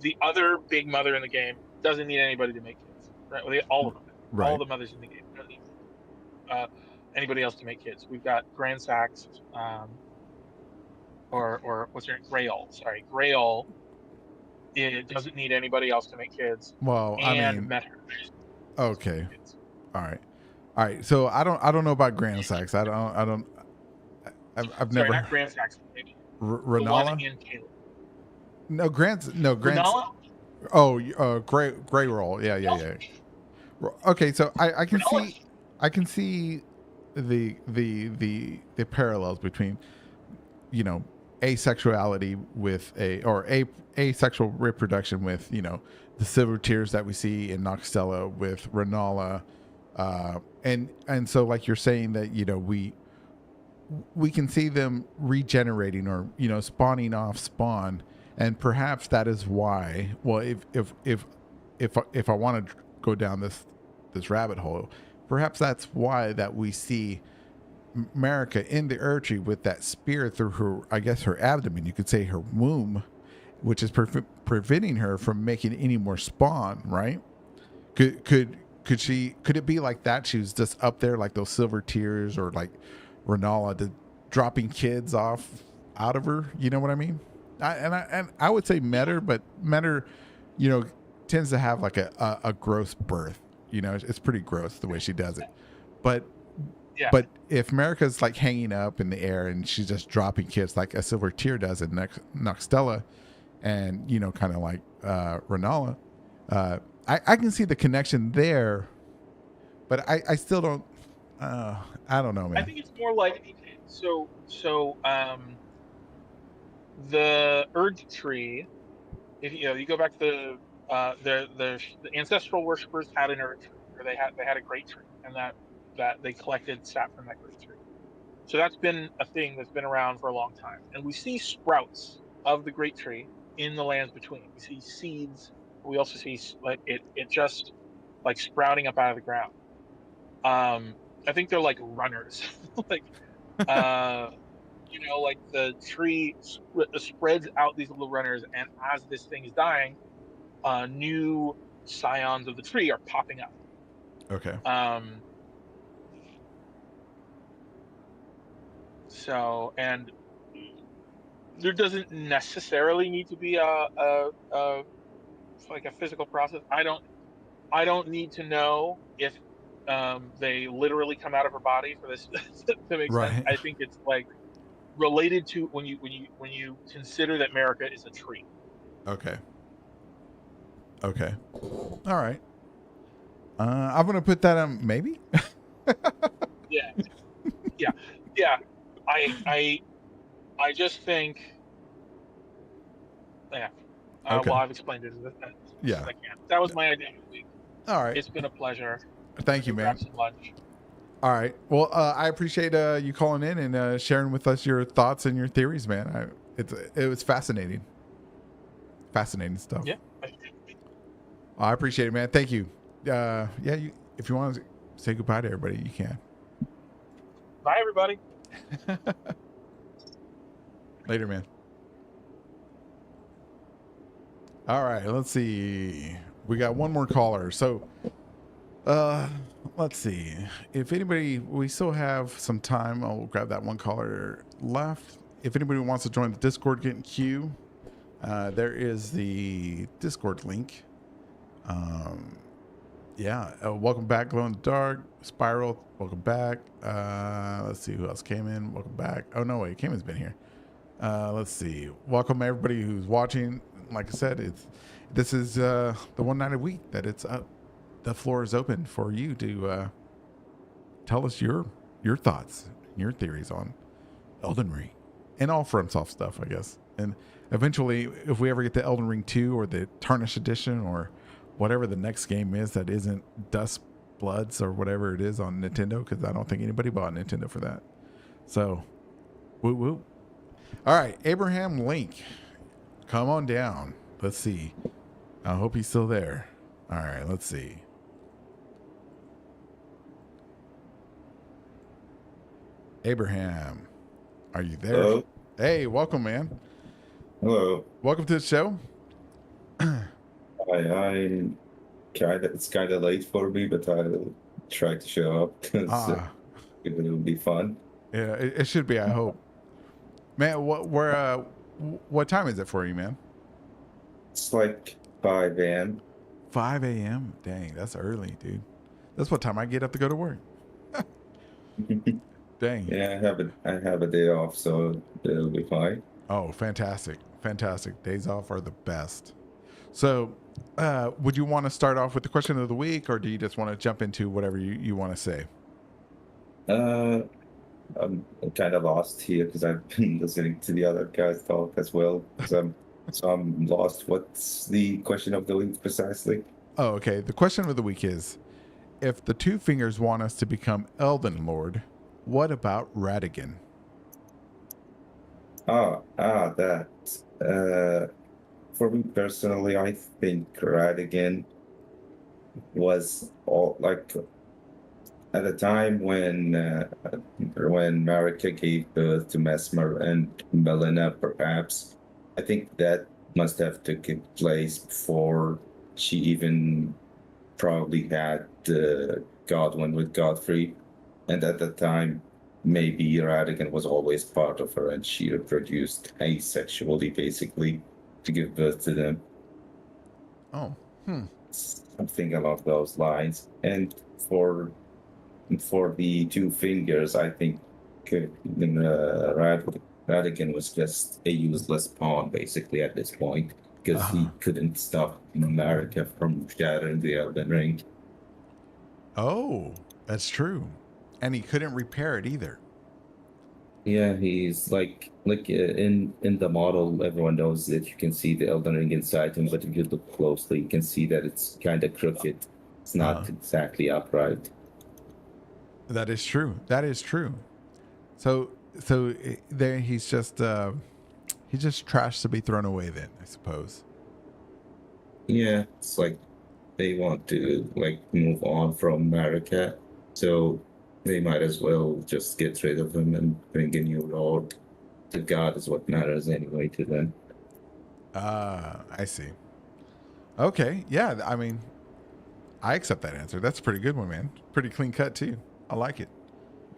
the other big mother in the game doesn't need anybody to make kids. Right? Well, all of them. All Right. the mothers in the game don't need anybody else to make kids. We've got Grand Sax, or what's her name? Grail. Sorry, Grail. It doesn't need anybody else to make kids, Well, I and mean, Metter. okay. Kids. All right. All right. So I don't know about Grand Sax. I've Sorry, never not Grand Sax. Maybe the one Renala. in Caleb. No Grant's. Renala. Oh, gray roll. Yeah. Okay, so Renala. I can see the parallels between asexuality with asexual reproduction with the silver tears that we see in Noxtella with Renala, and so like you're saying that we can see them regenerating or spawning off spawn, and perhaps that is why. Well, if I want to go down this rabbit hole, perhaps that's why that we see Marika in the Erdtree with that spear through her, I guess her abdomen, you could say her womb, which is preventing her from making any more spawn, right? Could it be like that? She was just up there like those silver tears, or like Renala dropping kids off out of her. You know what I mean? And I would say Metter, but Metter, tends to have like a gross birth. You know, it's pretty gross the way she does it. But Yeah. but if America's like hanging up in the air and she's just dropping kids like a silver tear does in Noxtella, and you know, kind of like Renala, I can see the connection there, but I still don't. I don't know, I man. think it's more like the Erd tree. If you go back to the ancestral worshippers had an Erd tree, or they had a great tree, and that they collected sap from that great tree. So that's been a thing that's been around for a long time, and we see sprouts of the great tree in the lands between. We see seeds. We also see like it just like sprouting up out of the ground. I think they're like runners, like uh, like the tree spreads out these little runners, and as this thing is dying, new scions of the tree are popping up. Okay. So, and there doesn't necessarily need to be a like a physical process. I don't need to know if they literally come out of her body for this to make sense. Right. I think it's like related to when you consider that America is a tree. Okay. Okay. All right. I'm gonna put that on maybe. Yeah, yeah, yeah. I just think, yeah. Okay. Well, I've explained it as much Yeah. as I can. That was my idea of the week. All right. It's been a pleasure. Thank you, Go man. grab some lunch. All right. Well, I appreciate you calling in and sharing with us your thoughts and your theories, man. It was fascinating. Fascinating stuff. Yeah. I appreciate it, man. Thank you. Yeah. If you want to say goodbye to everybody, you can. Bye, everybody. Later, man. All right. Let's see. We got one more caller. So, let's see. If anybody, we still have some time. I'll grab that one caller left. If anybody wants to join the Discord, get in queue. There is the Discord link. Welcome back, Glow in the Dark. Spiral, welcome back. Let's see who else came in. Welcome back. Oh, no, wait. Cayman's been here. Let's see. Welcome, everybody who's watching. Like I said, this is the one night a week that it's up. The floor is open for you to tell us your thoughts, your theories on Elden Ring and all FromSoft stuff, I guess. And eventually, if we ever get the Elden Ring 2 or the Tarnished Edition or whatever the next game is that isn't Dust Bloods or whatever it is on Nintendo, because I don't think anybody bought Nintendo for that. So, woo woo. All right, Abraham Link, come on down. Let's see. I hope he's still there. All right, let's see. Abraham, are you there? Hello. Hey, welcome, man. Hello. Welcome to the show. It's kind of late for me, but I'll try to show up because it will be fun. Yeah, it should be. I hope, man. What time is it for you, man? It's like 5 a.m. 5 a.m. Dang, that's early, dude. That's what time I get up to go to work. Dang. Yeah, I have a day off, so it'll be fine. Oh, fantastic. Fantastic. Days off are the best. So, would you want to start off with the question of the week, or do you just want to jump into whatever you want to say? I'm kind of lost here because I've been listening to the other guys talk as well. So I'm lost. What's the question of the week precisely? Oh, okay. The question of the week is, if the Two Fingers want us to become Elden Lord, what about Radigan? That. For me personally, I think Radigan was all like at the time when Marika gave birth to Mesmer and Melina, perhaps. I think that must have taken place before she even probably had Godwin with Godfrey, and at that time maybe Radigan was always part of her, and she reproduced asexually, basically, to give birth to them. Oh, something along those lines. And for the two fingers, I think Radigan was just a useless pawn basically at this point because he couldn't stop America from shattering the Elden Ring. Oh, that's true. And he couldn't repair it either. Yeah, he's like in the model, everyone knows that you can see the Elden Ring inside him, but if you look closely, you can see that it's kind of crooked. It's not exactly upright. That is true. That is true. So there he's just trash to be thrown away then, I suppose. Yeah, it's like they want to like move on from America, so they might as well just get rid of him and bring a new lord. The god is what matters anyway to them. I see. Okay, yeah, I mean, I accept that answer. That's a pretty good one, man. Pretty clean cut too. I like it.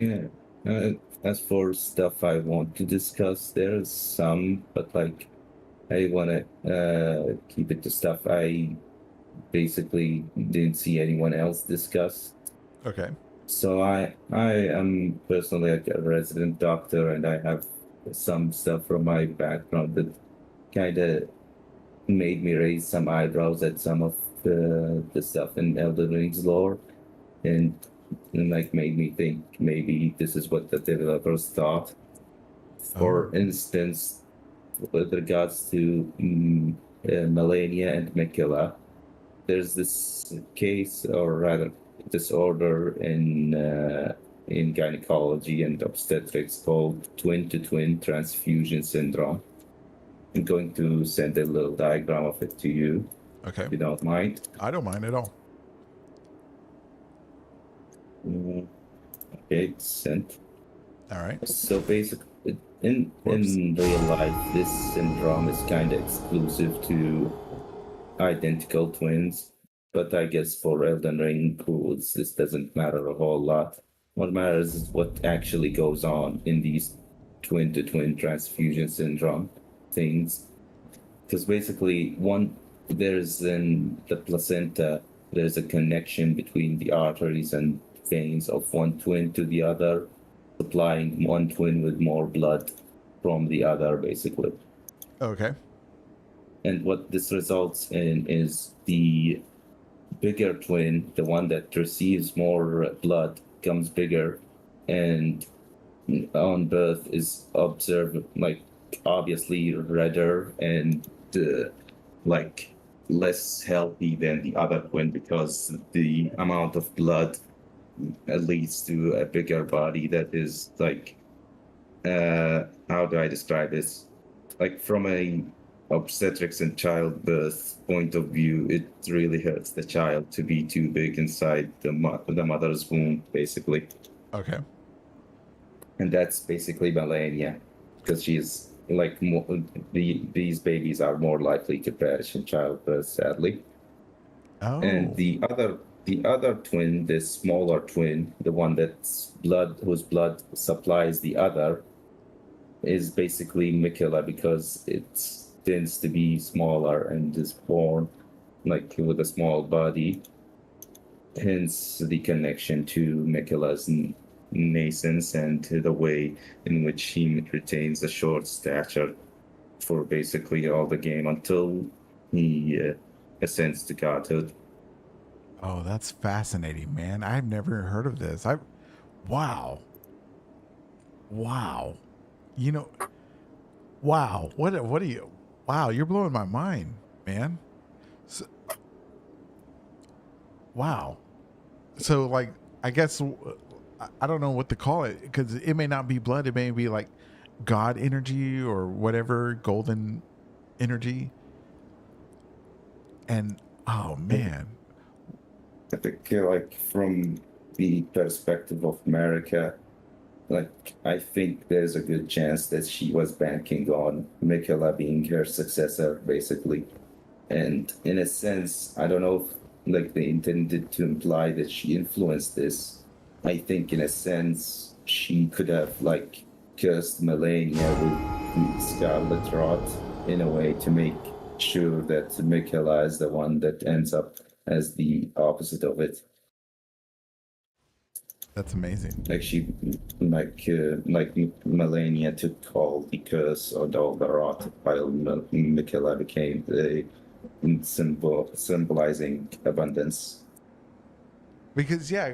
Yeah. As for stuff I want to discuss, there's some, but like I want to keep it to stuff I basically didn't see anyone else discuss. Okay. So I am personally like a resident doctor, and I have some stuff from my background that kind of made me raise some eyebrows at some of the stuff in Elden Ring's lore, and like made me think maybe this is what the developers thought. For instance, with regards to Melania and Mikela, there's this case, or rather disorder in gynecology and obstetrics called twin-to-twin transfusion syndrome. I'm going to send a little diagram of it to you. Okay. If you don't mind. I don't mind at all. Okay, it's sent. All right. So basically, in real life, this syndrome is kind of exclusive to identical twins. But I guess for Elden Ring rules, this doesn't matter a whole lot. What matters is what actually goes on in these twin-to-twin transfusion syndrome things. Because basically, there's in the placenta, there's a connection between the arteries and veins of one twin to the other, supplying one twin with more blood from the other, basically. Okay. And what this results in is the bigger twin, the one that receives more blood, becomes bigger, and on birth is observed like obviously redder and like less healthy than the other twin, because the amount of blood leads to a bigger body that is like how do I describe this? Like from a obstetrics and childbirth point of view, it really hurts the child to be too big inside the mother's womb, basically. Okay. And that's basically Melania, because she's like these babies are more likely to perish in childbirth, sadly. Oh. And the other twin, this smaller twin, the one whose blood supplies the other, is basically Mikela, because it tends to be smaller and is born like with a small body. Hence the connection to Mikela's nascence and to the way in which he retains a short stature for basically all the game until he ascends to godhood. Oh, that's fascinating, man. I've never heard of this. Wow. You know, wow. What are you? Wow, you're blowing my mind, man. Wow. So like, I guess I don't know what to call it, because it may not be blood. It may be like God energy or whatever, golden energy. And oh man. I think like from the perspective of America, like I think there's a good chance that she was banking on Mikela being her successor, basically. And in a sense, I don't know if like they intended to imply that she influenced this. I think in a sense she could have like cursed Melania with Scarlet Rot in a way to make sure that Mikela is the one that ends up as the opposite of it. That's amazing. Like she, like Melania took all the curse or all the rot, while Mikela became the symbolizing abundance. Because having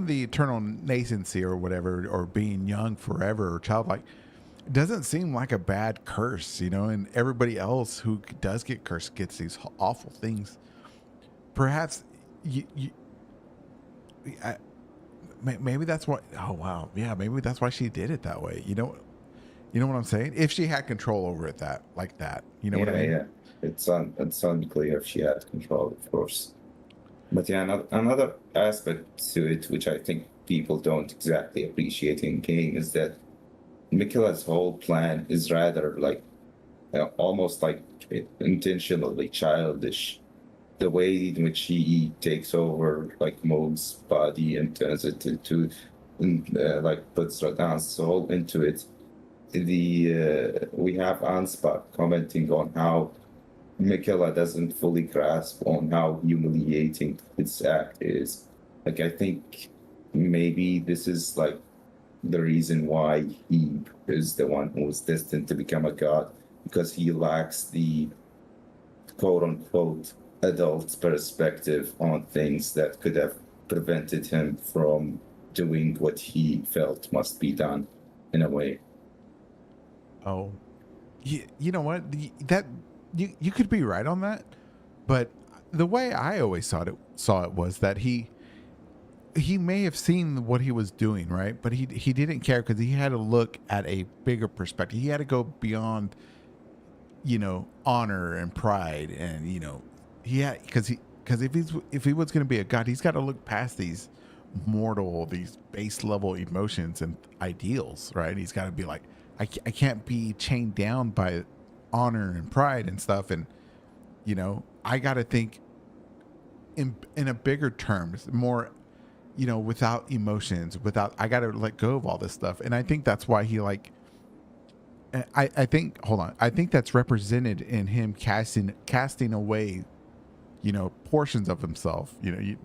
the eternal nascency or whatever, or being young forever or childlike, doesn't seem like a bad curse, and everybody else who does get cursed gets these awful things. Perhaps maybe that's what. Oh wow, yeah, maybe that's why she did it that way. You know what I'm saying? If she had control over it like that, you know what I mean? Yeah. It's unclear if she had control, of course. But yeah, another aspect to it, which I think people don't exactly appreciate in game, is that Mikela's whole plan is rather like almost like intentionally childish. The way in which he takes over like Moog's body and turns it into, like puts Radan's soul into it. We have Anspa commenting on how Mikela doesn't fully grasp on how humiliating this act is. Like, I think maybe this is like the reason why he is the one who is destined to become a god, because he lacks the quote unquote adult perspective on things that could have prevented him from doing what he felt must be done in a way. Oh, you know what? That you could be right on that, but the way I always saw it was that he may have seen what he was doing, right? But he didn't care because he had to look at a bigger perspective. He had to go beyond, honor and pride, and he had because if he was going to be a god, he's got to look past these base level emotions and ideals, right? He's got to be like, I can't be chained down by honor and pride and stuff, and I got to think in a bigger terms, more, without emotions, I got to let go of all this stuff. And I think that's why he I think hold on, I think that's represented in him casting away portions of himself.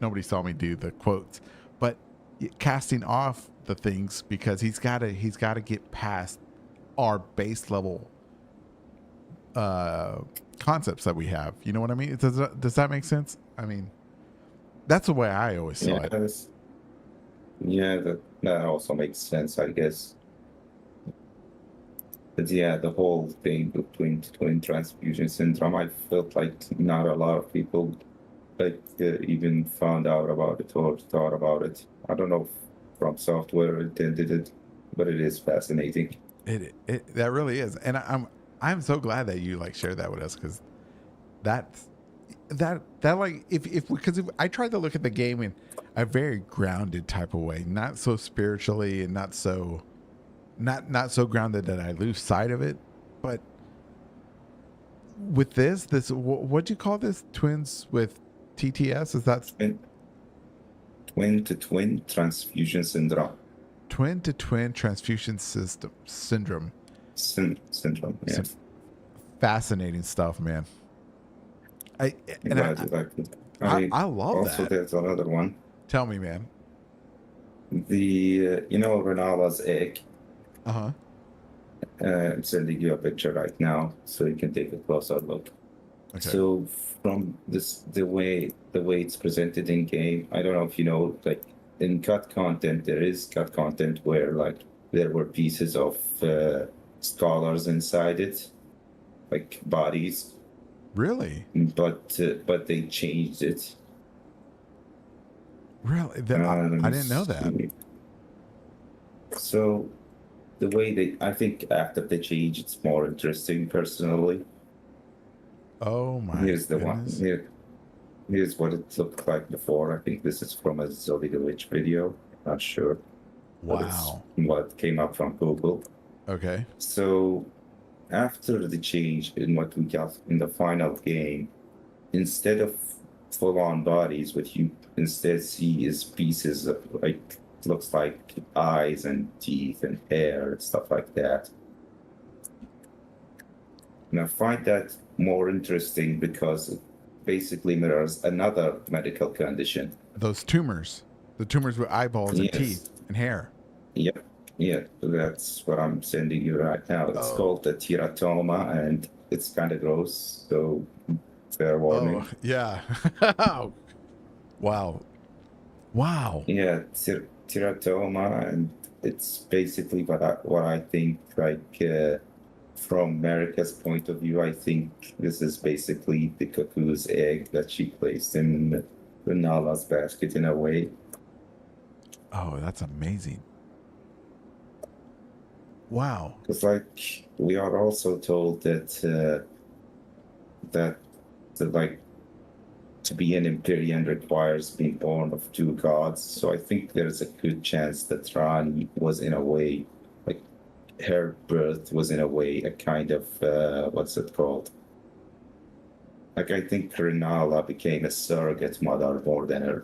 Nobody saw me do the quotes, but casting off the things, because he's got to get past our base level concepts that we have. You know what I mean? Does that make sense? I mean, that's the way I always saw it. That also makes sense, I guess. But yeah, the whole thing between twin transfusion syndrome, I felt like not a lot of people even found out about it or thought about it. I don't know if From Software intended it, but it is fascinating. That really is, and I'm so glad that you share that with us, because that because I tried to look at the game in a very grounded type of way, not so spiritually and not so grounded that I lose sight of it, but with this what do you call this, twins with TTS? Is that twin to twin transfusion syndrome? Twin to twin transfusion syndrome. Syndrome. Yeah. Fascinating stuff, man. I love also, that. There's another one. Tell me, man. The Renala's egg. Uh-huh. I'm sending you a picture right now so you can take a closer look. Okay. So from the way it's presented in game, I don't know if in cut content, there is cut content where there were pieces of scholars inside it, like bodies. Really? But they changed it. Really? I didn't know that. So the way I think after the change, it's more interesting personally. Oh my! Here's the goodness. one. Here's what it looked like before. I think this is from a Zoligovich video. Not sure. Wow. What came up from Google. Okay. So after the change in what we got in the final game, instead of full-on bodies, what you instead see is pieces of looks like eyes and teeth and hair and stuff like that. And I find that more interesting because it basically mirrors another medical condition. Those tumors, the tumors with eyeballs and Yes. teeth and hair. Yep. Yeah, that's what I'm sending you right now. It's called the teratoma, and it's kind of gross. So, fair warning. Oh, yeah. Wow. Wow. Yeah, teratoma, and it's basically what I think. Like from America's point of view, I think this is basically the cuckoo's egg that she placed in Nala's basket in a way. Oh, that's amazing. Wow. Because like we are also told that like to be an Empyrean requires being born of two gods. So I think there's a good chance that Rani was in a way, like her birth was in a way a kind of what's it called? Like I think Renala became a surrogate mother more than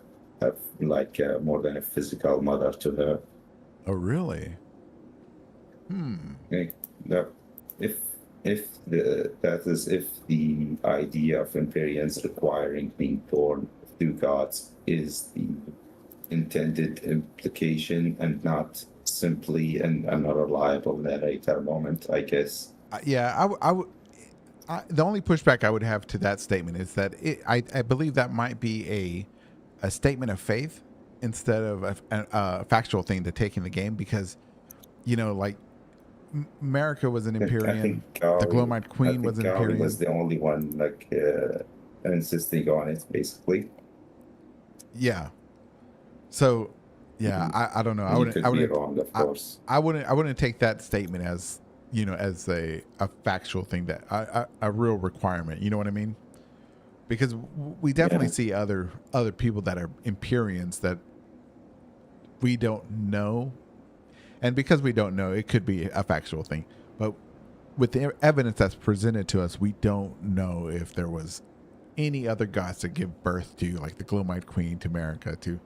more than a physical mother to her. Oh, really? Like, if if the idea of Empyreans requiring being born of two gods is the intended implication and not simply an unreliable narrator moment, I guess. Yeah, the only pushback I would have to that statement is that I believe that might be a statement of faith instead of a factual thing to take in the game, because, you know, like America was an Empyrean, the Glowmite Queen was an Empyrean. Was the only one like insisting on it, basically. Yeah. So, yeah, I don't know. I wouldn't be wrong, of course. I wouldn't take that statement as, you know, as a factual thing, that a real requirement. You know what I mean? Because we definitely see other people that are Empyreans that we don't know, and because we don't know, it could be a factual thing. But with the evidence that's presented to us, we don't know if there was any other gods to give birth to, like the Glowmite Queen, to America, to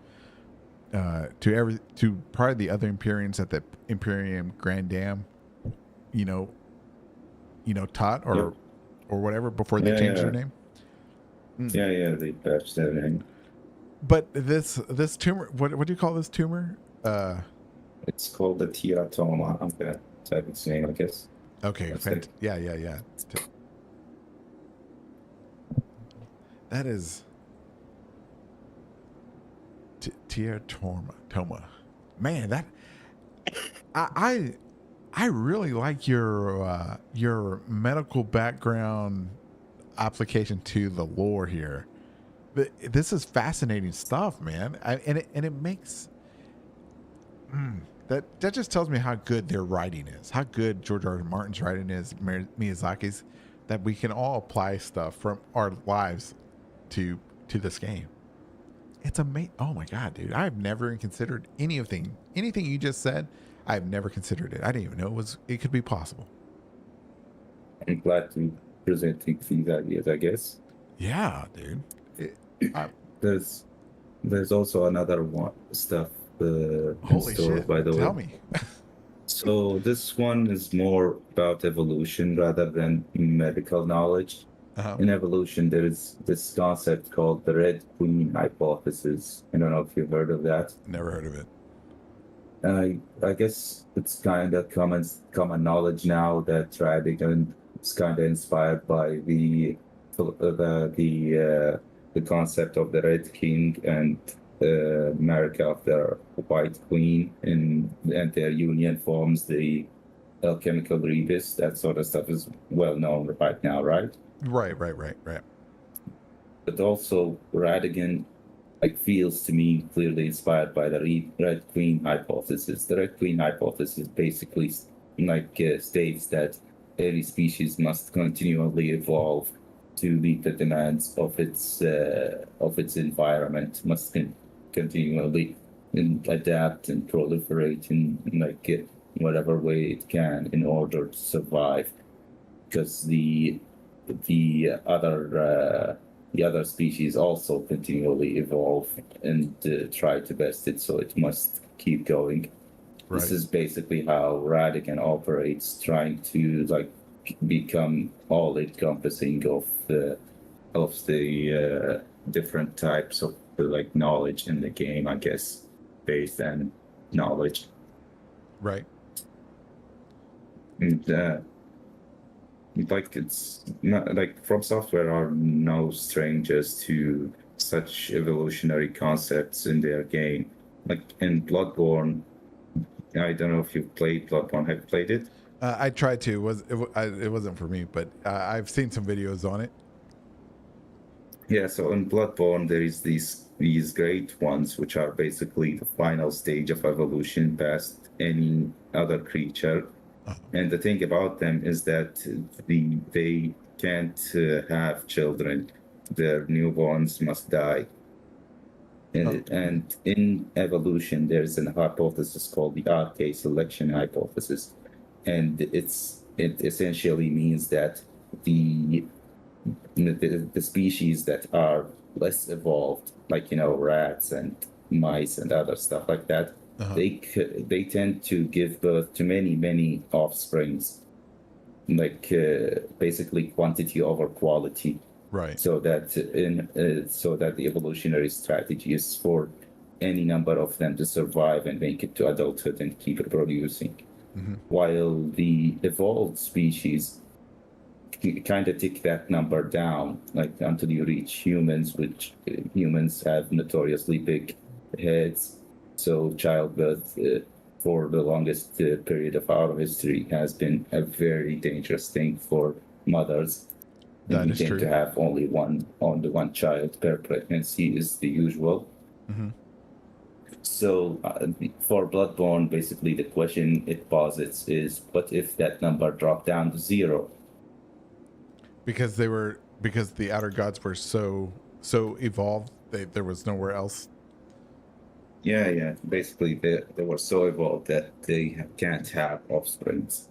probably the other Empyreans at the Imperium Grand Dam, you know, taught or whatever before they changed their name. Yeah, they patched their name. But this tumor, what do you call this tumor? It's called the teratoma. I'm gonna type its name, I guess. Okay, yeah. That is teratoma. Man, that I really like your medical background application to the lore here. But this is fascinating stuff, man. And it makes that just tells me how good their writing is, how good George R. R. Martin's writing is, Miyazaki's, that we can all apply stuff from our lives to this game. It's amazing. Oh my god, dude! I've never even considered anything you just said. I've never considered it. I didn't even know it could be possible. I'm glad to present these ideas, I guess. Yeah, dude. There's also another one stuff in Holy store, shit! by the way. Tell me. So this one is more about evolution rather than medical knowledge. Uh-huh. In evolution, there is this concept called the Red Queen hypothesis. I don't know if you've heard of that. Never heard of it. I guess it's kind of common knowledge now that Radigan is kind of inspired by the concept of the Red King and America of the White Queen, and their union forms the alchemical rebus. That sort of stuff is well known right now, right? Right. But also Radigan feels to me clearly inspired by the Red Queen hypothesis. The Red Queen hypothesis basically states that every species must continually evolve to meet the demands of its environment, must continually adapt and proliferate in whatever way it can in order to survive, because the other species also continually evolve and try to best it, so it must keep going. Right. This is basically how Radigan operates, trying to become all encompassing of the different types of like knowledge in the game, I guess, faith and knowledge. Right. And like it's not like From Software are no strangers to such evolutionary concepts in their game. Like in Bloodborne, I don't know if you've played Bloodborne. Have you played it? I tried to. It wasn't for me, but I've seen some videos on it. Yeah, so in Bloodborne there is these great ones which are basically the final stage of evolution past any other creature. And the thing about them is that they can't have children. Their newborns must die. And in evolution, there's an hypothesis called the RK selection hypothesis. And it essentially means that the species that are less evolved, like, rats and mice and other stuff like that, they tend to give birth to many offsprings, like basically quantity over quality. Right. So that the evolutionary strategy is for any number of them to survive and make it to adulthood and keep reproducing. While the evolved species kind of tick that number down, like until you reach humans, which humans have notoriously big heads. So childbirth for the longest period of our history has been a very dangerous thing for mothers. That And is we tend true. to have only one child per pregnancy is the usual. So for Bloodborne, basically the question it posits is, what if that number dropped down to 0? Because the outer gods were so evolved, there was nowhere else. Yeah. Basically, they were so evolved that they can't have offsprings.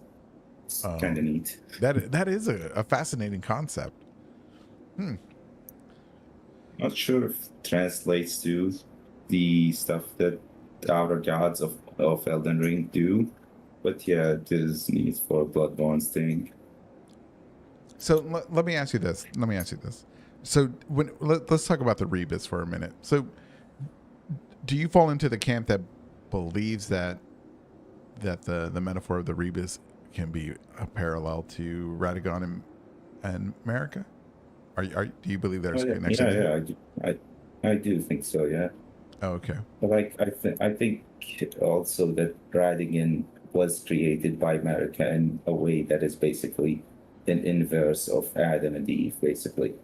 It's kind of neat. That is a fascinating concept. Not sure if it translates to the stuff that the outer gods of Elden Ring do, but yeah, it is neat for Bloodborne's thing. So let me ask you this. So let's talk about the rebus for a minute. So do you fall into the camp that believes that the metaphor of the rebus can be a parallel to Radagon and America? Do you believe there's a connection? Yeah, I do think so. Yeah. Oh, okay. But like I think also that Radigan was created by America in a way that is basically an inverse of Adam and Eve, basically.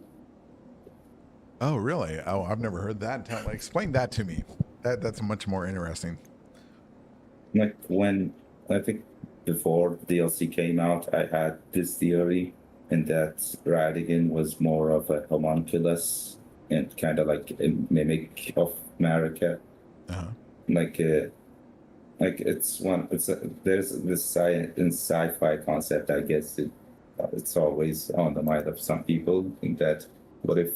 Oh, really? Oh, I've never heard that. Explain that to me. That's much more interesting. Like when I think before DLC came out, I had this theory, and that Radigan was more of a homunculus and kind of like a mimic of America. Like there's this in sci-fi concept, I guess it's always on the mind of some people, in that what if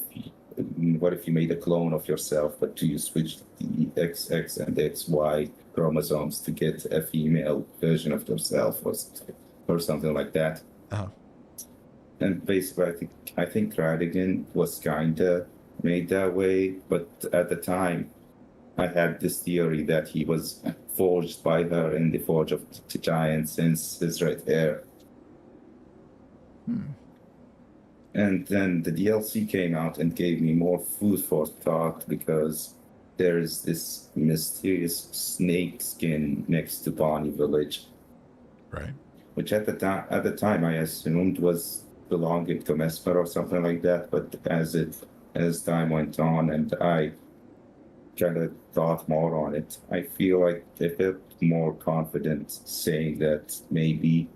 you made a clone of yourself, but you switched the XX and XY chromosomes to get a female version of yourself, or something like that. And basically, I think Radigan was kinda made that way, but at the time, I had this theory that he was forged by her in the Forge of the Giants, since his red hair. And then the DLC came out and gave me more food for thought, because there is this mysterious snake skin next to Bonnie Village, right? Which at the time I assumed was belonging to Mesmer or something like that. But as time went on and I kind of thought more on it, I feel like I felt more confident saying that maybe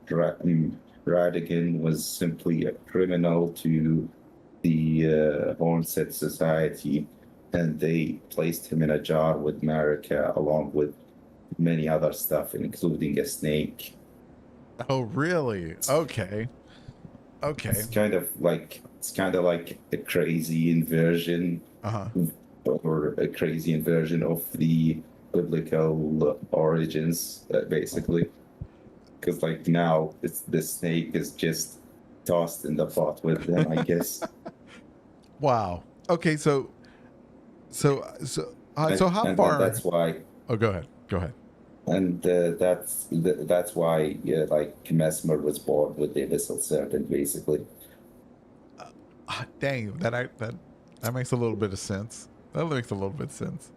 Radigan was simply a criminal to the Hornset Society, and they placed him in a jar with Marika along with many other stuff, including a snake. Oh, really? Okay. It's kind of like a crazy inversion, or a crazy inversion of the biblical origins, basically. because like now it's the snake is just tossed in the pot with them, I guess. Wow. Okay, so how And far? that's why, Oh, go ahead. Go ahead. and that's why, yeah, like Mesmer was born with the abyssal serpent, basically. Dang, that makes a little bit of sense. That makes a little bit of sense.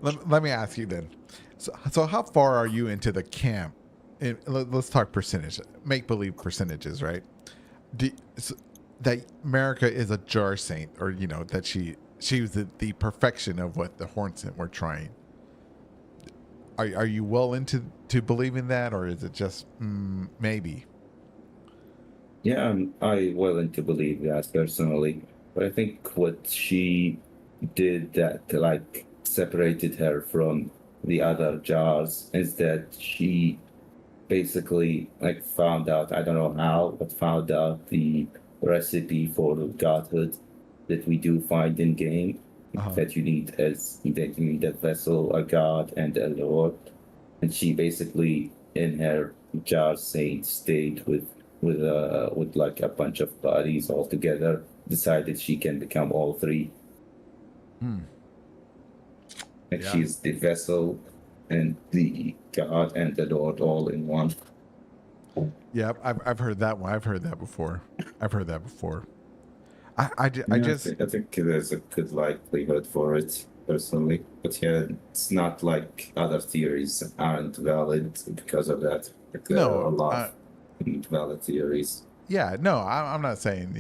Let me ask you then. So how far are you into the camp? Let's talk percentage, make believe percentages, right? So that America is a jar saint, or that she was the perfection of what the Hornsent were trying. Are you well into to believing that, or is it just maybe? Yeah, I willing to believe that personally, but I think what she did that like separated her from the other jars is that she basically like found out, I don't know how, but found out the recipe for godhood that we do find in game, Uh-huh. that you need a vessel, a god, and a lord. And she basically in her jar saint state with like a bunch of bodies all together decided she can become all three. Hmm. Like Yeah. she's the vessel and the god and the lord all in one. Yeah, I've heard that one. I've heard that before. I've heard that before. I Yeah, just I think there's a good likelihood for it personally, but yeah, it's not like other theories aren't valid because of that. Like there are a no. lot of invalid theories. Yeah, no. I'm not saying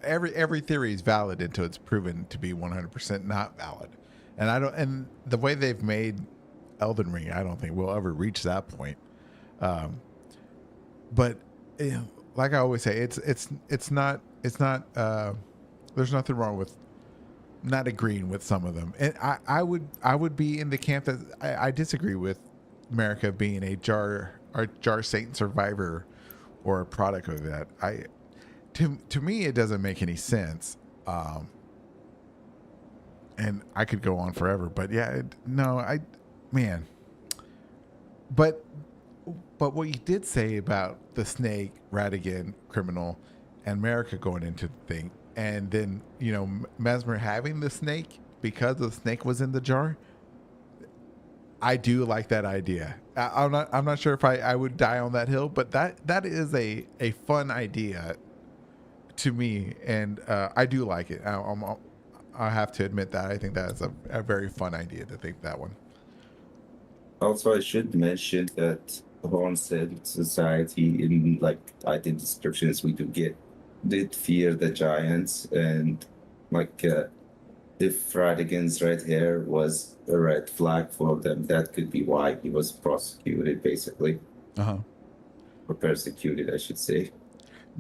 every theory is valid until it's proven to be 100% not valid. And I don't. And the way they've made Elden Ring, I don't think we'll ever reach that point. Um, but like I always say, it's not. There's nothing wrong with not agreeing with some of them. And I would be in the camp that I disagree with America being a jar Satan survivor or a product of that. To me it doesn't make any sense. And I could go on forever, but yeah, no, man. But what you did say about the snake, Radigan, criminal, and America going into the thing, and then Mesmer having the snake because the snake was in the jar. I do like that idea. I'm not sure if I would die on that hill, but that is a fun idea to me, and I do like it. I have to admit that I think that is a very fun idea to think that one. Also, I should mention that Hornset Society, in like item descriptions we do get, did fear the giants, and like if Radigan's red hair was a red flag for them, that could be why he was prosecuted, basically, Uh huh. or persecuted, I should say.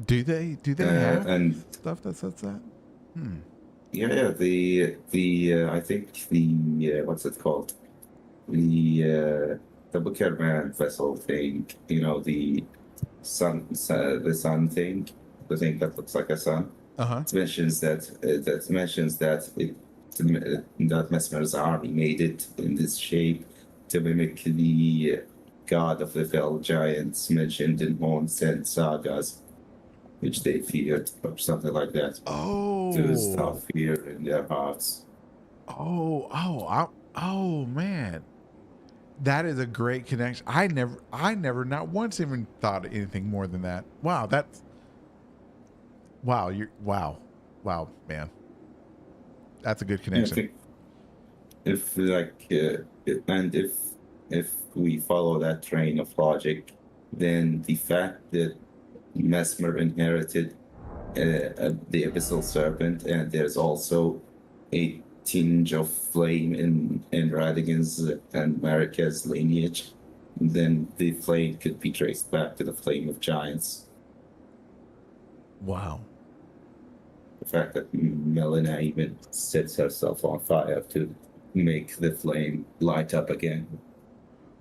Do they have And stuff that says that? Hmm. yeah, the I think the what's it called? The Booker Man vessel thing, the sun thing, the thing that looks like a sun. Uh huh. It mentions that Mesmer's army made it in this shape to mimic the god of the fell giants mentioned in Hornset sagas, which they feared, or something like that. To Oh. stop fear in their hearts. Oh, man. That is a great connection. I never, not once even thought of anything more than that. Wow, wow, man. That's a good Yeah, I connection. think if and if we follow that train of logic, then the fact that Mesmer inherited the abyssal serpent, and there's also a tinge of flame in Radigan's and Marika's lineage, then the flame could be traced back to the flame of giants. Wow. The fact that Melina even sets herself on fire to make the flame light up again.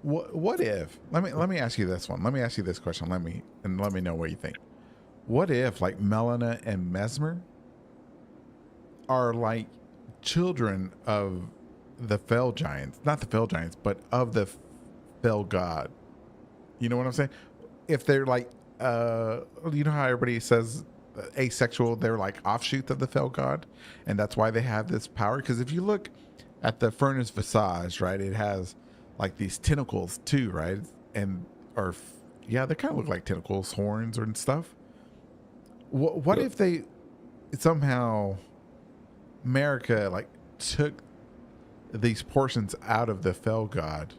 What if? Let me ask you this one. Let me ask you this question. Let me know what you think. What if like Melina and Mesmer are like children of the fell giants, not the fell giants, but of the fell god? You know what I'm saying? if they're like, you know how everybody says asexual, they're like offshoots of the fell god, and that's why they have this power. Because if you look at the furnace visage, right, it has like these tentacles too, right? And or yeah, they kind of look like tentacles, horns, and stuff. What Yeah. if they somehow America like took these portions out of the fell god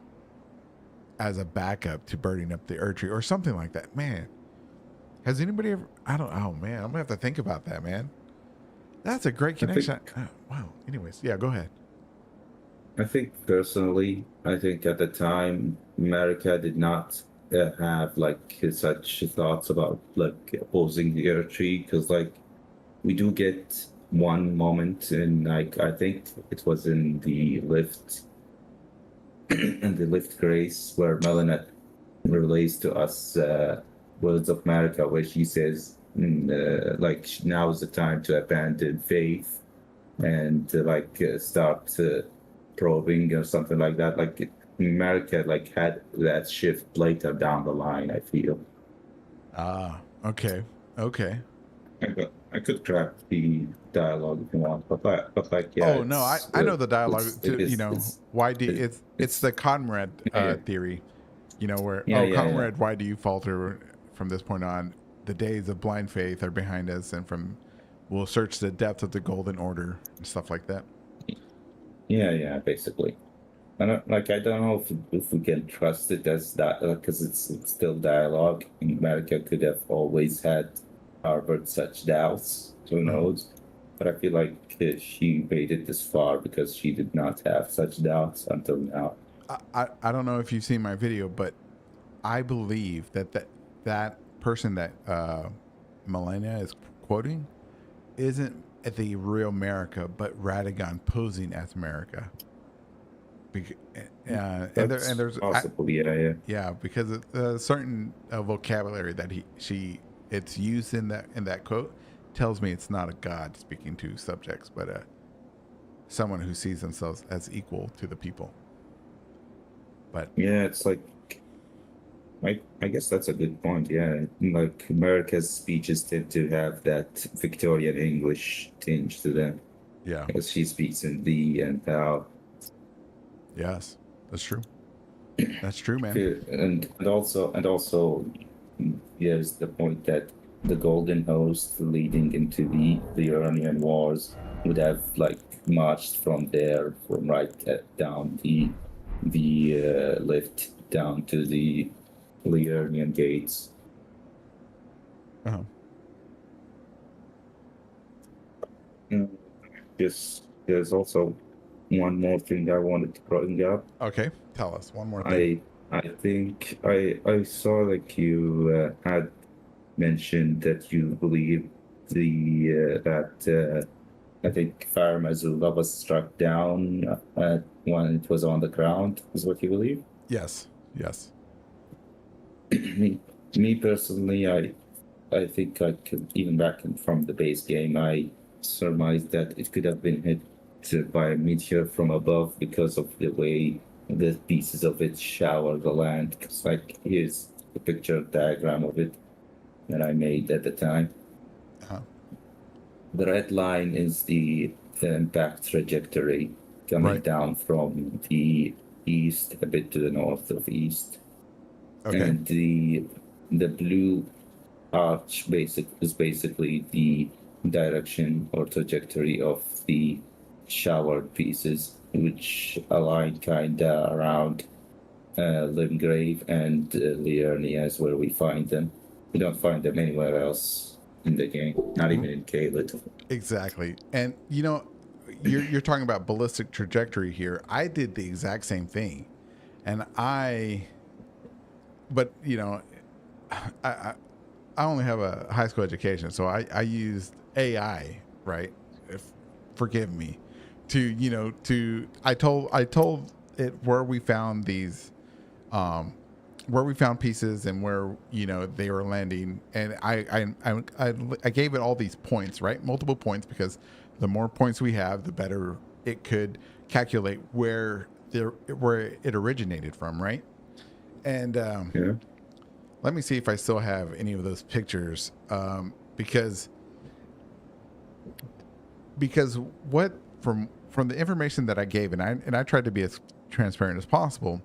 as a backup to burning up the Erd tree or something like that? Man, has anybody ever? I don't. Oh man, I'm gonna have to think about that, man. That's a great I think connection. Wow. Anyways, yeah, go ahead. I think personally, I think at the time America did not have like such thoughts about like opposing the air tree, because like we do get one moment in, like, I think it was in the lift in the lift grace where Melanet relays to us words of America, where she says like now is the time to abandon faith and start probing or something like that. Like America like had that shift later down the line, I feel. Ah, okay, okay. I could crack the dialogue if you want, but like yeah, Oh no, I know the dialogue. it To, you is know, why do it's the Conrad yeah, theory. You know where yeah, yeah, yeah. Conrad, why do you falter from this point on? The days of blind faith are behind us, and from we'll search the depths of the golden order and stuff like that. Yeah, basically. I don't know if we can trust it as that, because it's still dialogue. America could have always had harbored such doubts. Who knows? But I feel like she made it this far because she did not have such doubts until now. I don't know if you've seen my video, but I believe that person that Melania is quoting isn't the real America, but Radagon posing as America. And there's possible, yeah. yeah, because a certain vocabulary that it's used in that quote tells me it's not a god speaking to subjects, but someone who sees themselves as equal to the people. But Yeah, it's like I guess that's a good point. Yeah, like America's speeches tend to have that Victorian English tinge to them, yeah, because she speaks in thee and thou. yes, that's true. That's true, man. And also, here's the point that the Golden Host leading into the Iranian wars would have like marched from there, from down the lift down to the Liurnian gates. Uh-huh. There's also one more thing I wanted to bring up. Okay, tell us one more thing. I think I saw like you had mentioned that you believe that I think Fire Mazula was struck down when it was on the ground, is what you believe? Yes. Me personally, I think I could, even back from the base game, I surmised that it could have been hit by a meteor from above because of the way the pieces of it shower the land. Because like here's the picture diagram of it that I made at the time. Uh-huh. The red line is the impact trajectory coming down from the east a bit to the north of east. Okay. And the blue arch is basically the direction or trajectory of the showered pieces, which align kinda around Limgrave and Liurnia is where we find them. We don't find them anywhere else in the game, not even in Caelid. Exactly. And you know, you're talking about ballistic trajectory here. I did the exact same thing, and but you know, I only have a high school education, so I used AI, right? Forgive me, I told it where we found these, where we found pieces and where they were landing, and I gave it all these points, right? Multiple points, because the more points we have, the better it could calculate where it originated from, right? And let me see if I still have any of those pictures, because what from the information that I gave, and I tried to be as transparent as possible.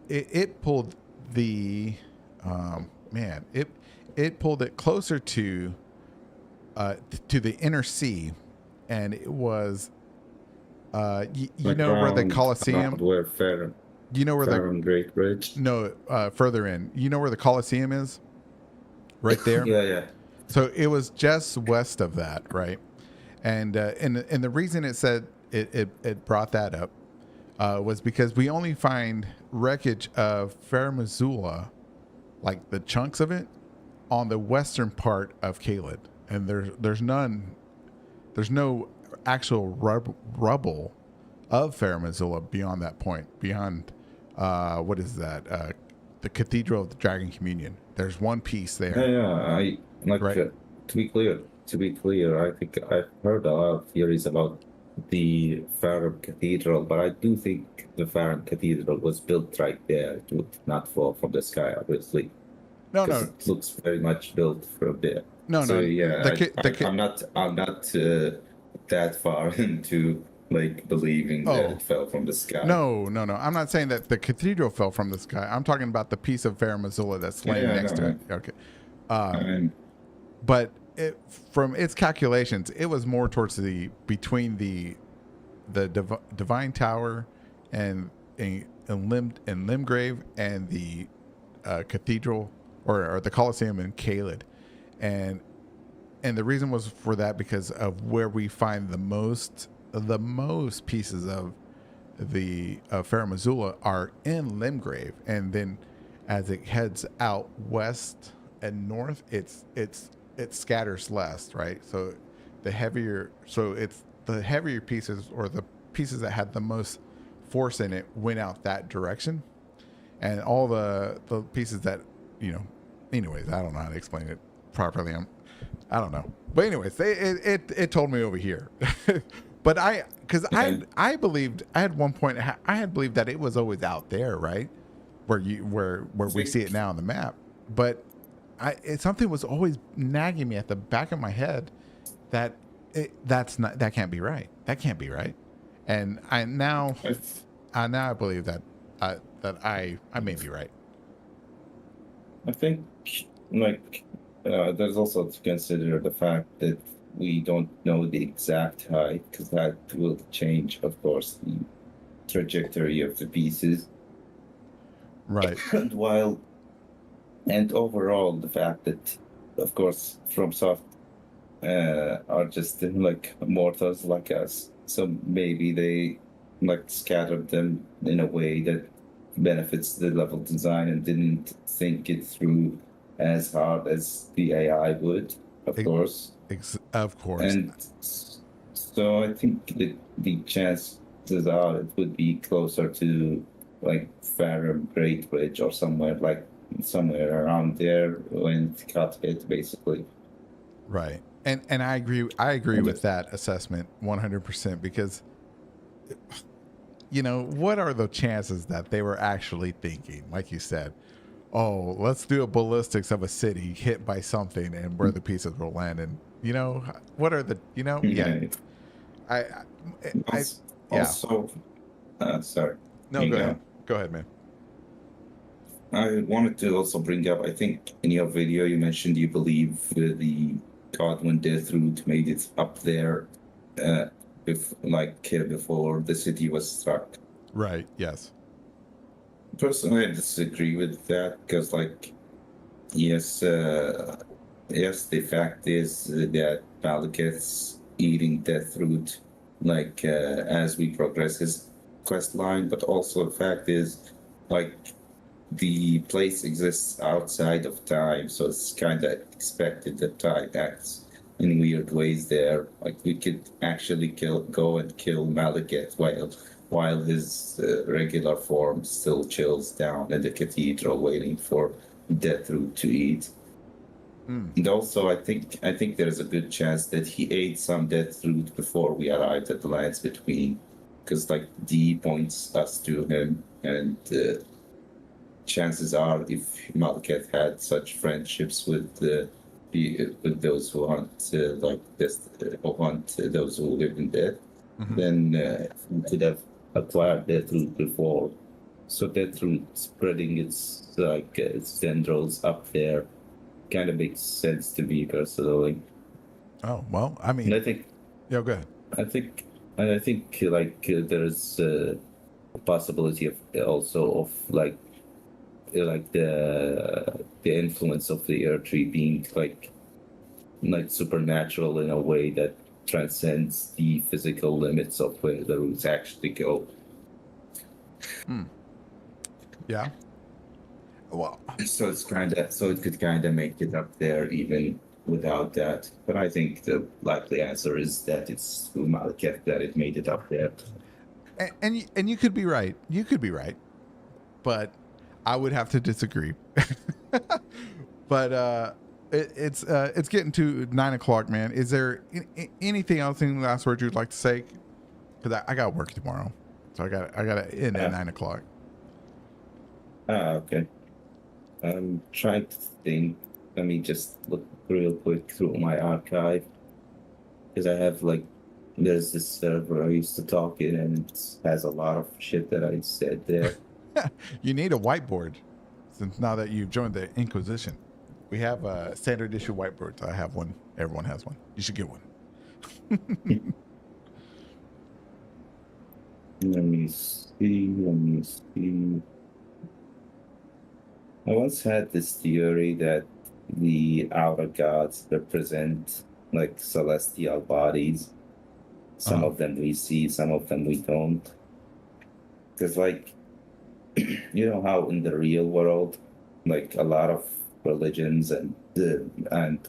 It pulled the man, it pulled it closer to the inner sea, and it was you Like know where the around Colosseum, where Fair you know where the and Great Bridge. no further in, you know where the Colosseum is, right there. Yeah. So it was just west of that, right? And the reason it said it brought that up was because we only find wreckage of Fair Missoula, like the chunks of it, on the western part of Caelid, and there's no actual rubble of Fair Missoula beyond that point, beyond what is that? The Cathedral of the Dragon Communion. There's one piece there. Yeah. I like Right. to be clear. I think I've heard a lot of theories about the Farum Cathedral, but I do think the Farum Cathedral was built right there to not fall from the sky, obviously, No, because no, it looks very much built from there. no, So no. yeah, The I'm not that far into like believing that Oh. it fell from the sky. No. I'm not saying that the cathedral fell from the sky. I'm talking about the piece of Fair Missoula that's laying Yeah, next no, to it. no. Okay. And But from its calculations, it was more towards between the Divine Tower and Limgrave and the cathedral or the Colosseum in Caelid, and the reason was for that because of where we find the most pieces of the Fair Missoula are in Limgrave, and then as it heads out west and north, it scatters less, right? So it's the heavier pieces, or the pieces that had the most force in it, went out that direction, and all the pieces that, anyways, I don't know how to explain it properly. I don't know, but anyways, it told me over here. But I believed, I had one point, I had believed that it was always out there, right, where we see it now on the map. But something was always nagging me at the back of my head that that can't be right. That can't be right. And now I believe that I may be right. I think like there's also to consider the fact that we don't know the exact height, because that will change, of course, the trajectory of the pieces. Right. And overall, the fact that, of course, FromSoft are just like mortals like us, so maybe they like scattered them in a way that benefits the level design and didn't think it through as hard as the AI would, of course. Of course. And so I think that the chances are it would be closer to like Farum Great Bridge or somewhere around there when it got hit, basically. Right. And I agree with that assessment 100%, because what are the chances that they were actually thinking, like you said, oh, let's do a ballistics of a city hit by something and where the pieces will land, and what are the Yeah. Also, sorry. No, go ahead, man. I wanted to also bring up, I think in your video you mentioned you believe the Godwin Death Route made it up there before the city was struck. Right, yes. Personally, I disagree with that, because yes, the fact is that Malekith's eating Death Route as we progress his quest line, but also the fact is the place exists outside of time, so it's kind of expected that time acts in weird ways there. We could actually go and kill Malekith while his regular form still chills down in the cathedral waiting for Death Root to eat. And also, I think there's a good chance that he ate some Death Root before we arrived at the Lands Between, because D points us to him, and chances are, if Malekith had such friendships with with those who hunt like this, who hunt those who live in death, Mhm. then we could have acquired that root before. So that root spreading its tendrils up there kind of makes sense to me personally. Oh well, I And mean, I think yeah, go ahead. I think I think there's a possibility of also of like the influence of the earth tree being like supernatural in a way that transcends the physical limits of where the roots actually go. Yeah. Well, So it could kind of make it up there even without that. But I think the likely answer is that it's through Malekith that it made it up there. and you could be right. You could be right, but I would have to disagree. But it's getting to 9 o'clock, man. Is there anything else? Any last words you'd like to say? Because I got work tomorrow, so I got to end at 9 o'clock. Okay. I'm trying to think. Let me just look real quick through my archive because I have there's this server I used to talk in, and it has a lot of shit that I said there. You need a whiteboard, since now that you've joined the Inquisition. We have a standard issue whiteboards. I have one. Everyone has one. You should get one. Let me see. Let me see. I once had this theory that the outer gods represent like celestial bodies. Some Uh-huh. of them we see, some of them we don't. Because, you know how in the real world, like a lot of religions and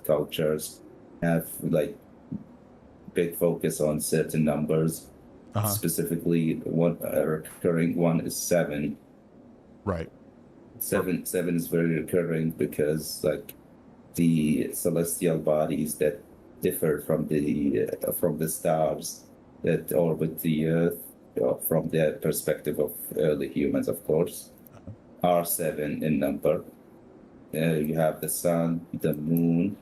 cultures have like big focus on certain numbers. Uh-huh. Specifically, one recurring one is 7. Right. Seven is very recurring because the celestial bodies that differ from the stars that orbit the Earth, from the perspective of early humans, of course, are 7 in number. You have the sun, the moon.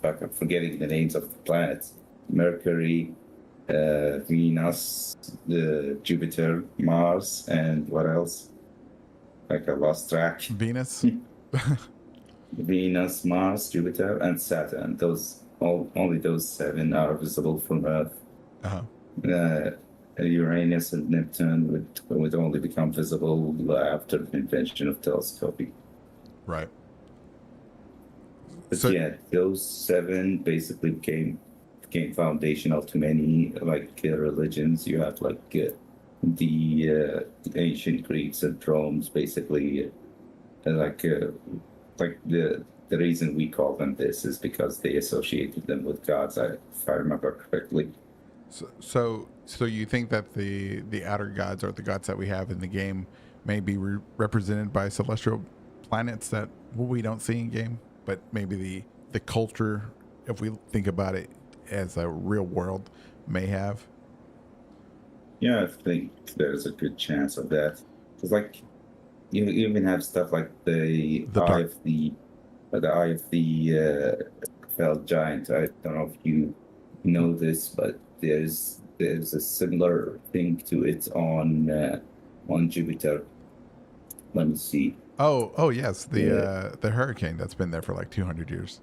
Fuck, I'm forgetting the names of the planets. Mercury, Venus, Jupiter, Mars, and what else? I lost track. Venus. Venus, Mars, Jupiter, and Saturn. Only those 7 are visible from Earth. Uh-huh. Uranus and Neptune would only become visible after the invention of telescoping. Right. But yeah, those 7 basically became foundational to many religions. You have the ancient Greeks and Romans, basically the reason we call them this is because they associated them with gods. If I remember correctly. So you think that the outer gods, or the gods that we have in the game, may be represented by celestial planets that we don't see in game, but maybe the culture, if we think about it as a real world, may have. Yeah, I think there's a good chance of that. Because you even have stuff like the eye of the fell giant. I don't know if you know this, but there's a similar thing to it on Jupiter. Let me see. Oh yes, the hurricane that's been there for like 200 years.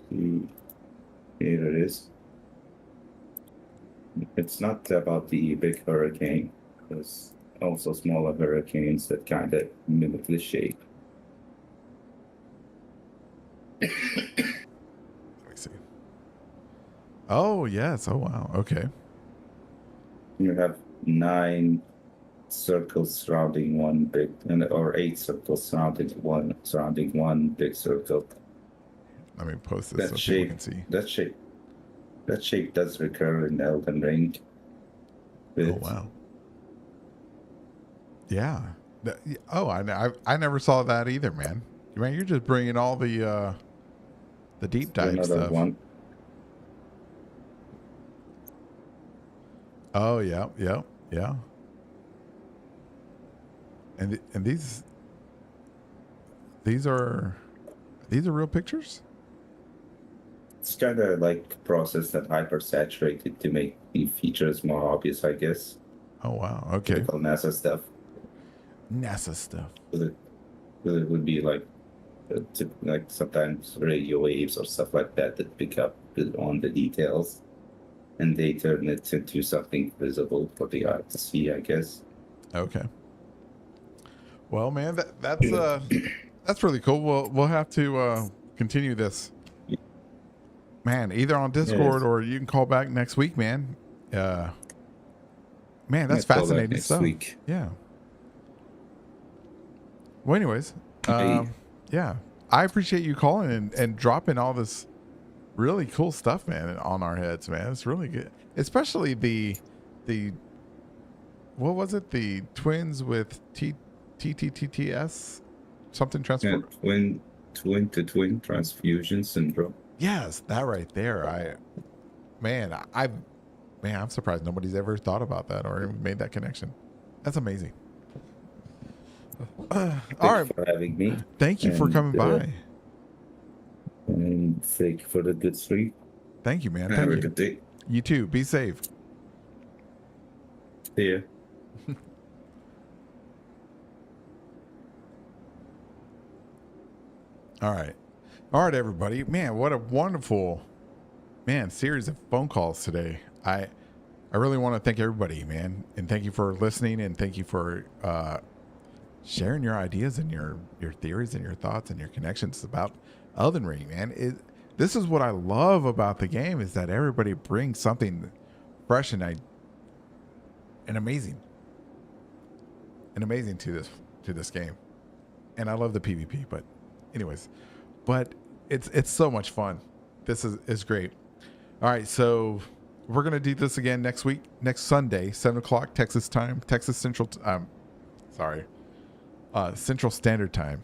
Here it is. It's not about the big hurricane. There's also smaller hurricanes that kind of mimic the shape. Let me see. Oh yes. Oh wow. Okay. You have 9 circles surrounding one big, or 8 circles surrounding one big circle. Let me post this That so people shape, can see. that shape does recur in Elden Ring. Oh wow. Yeah. I never saw that either, man. Man, you're just bringing all the deep dive Another stuff. one. Oh yeah, yeah, yeah. And these are real pictures. It's kind of like processed and hyper saturated to make the features more obvious, I guess. Oh wow. Okay. Typical NASA stuff. NASA stuff. It would be like like sometimes radio waves or stuff like that that pick up on the details, and they turn it into something visible for the eye to see, I guess. Okay. Well, man, that's really cool. We'll have to continue this, man. Either on Discord Yes. or you can call back next week, man. Man, that's Let's call back fascinating next stuff. week. Yeah. Well, anyways, Hey. yeah, I appreciate you calling and dropping all this really cool stuff, man, on our heads, man. It's really good, especially the what was it? The twins with TTTTS something Yeah, transport. twin to twin transfusion syndrome. Yes, that right there. Man, I'm surprised nobody's ever thought about that or even made that connection. That's amazing. All right. Thanks for having me. Thank you for And, coming by. And thank you for the good sleep. Thank you, man. Have Thank a you. good day. You too. Be safe. See ya. All right. All right, everybody. Man, what a wonderful, man, series of phone calls today. I really want to thank everybody, man. And thank you for listening, and thank you for sharing your ideas and your theories and your thoughts and your connections about Elden Ring, man. This is what I love about the game, is that everybody brings something fresh and amazing to this game. And I love the PvP, but anyways, it's so much fun. This is great. All right, so we're gonna do this again next week, next Sunday, 7:00 Texas time, Texas Central. Central Standard Time.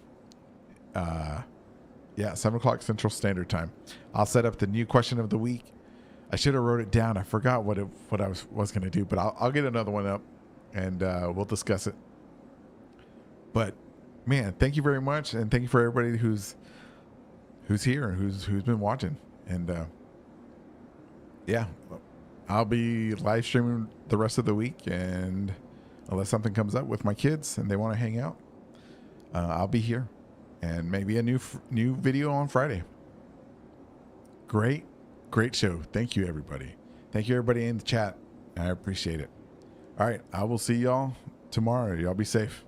Yeah, 7:00 Central Standard Time. I'll set up the new question of the week. I should have wrote it down. I forgot what I was gonna do, but I'll get another one up, and we'll discuss it. But man, thank you very much, and thank you for everybody who's here and who's been watching. And yeah, I'll be live streaming the rest of the week, and unless something comes up with my kids and they want to hang out, I'll be here, and maybe a new video on Friday. Great show. Thank you, everybody. Thank you, everybody in the chat. I appreciate it. All right, I will see y'all tomorrow. Y'all be safe.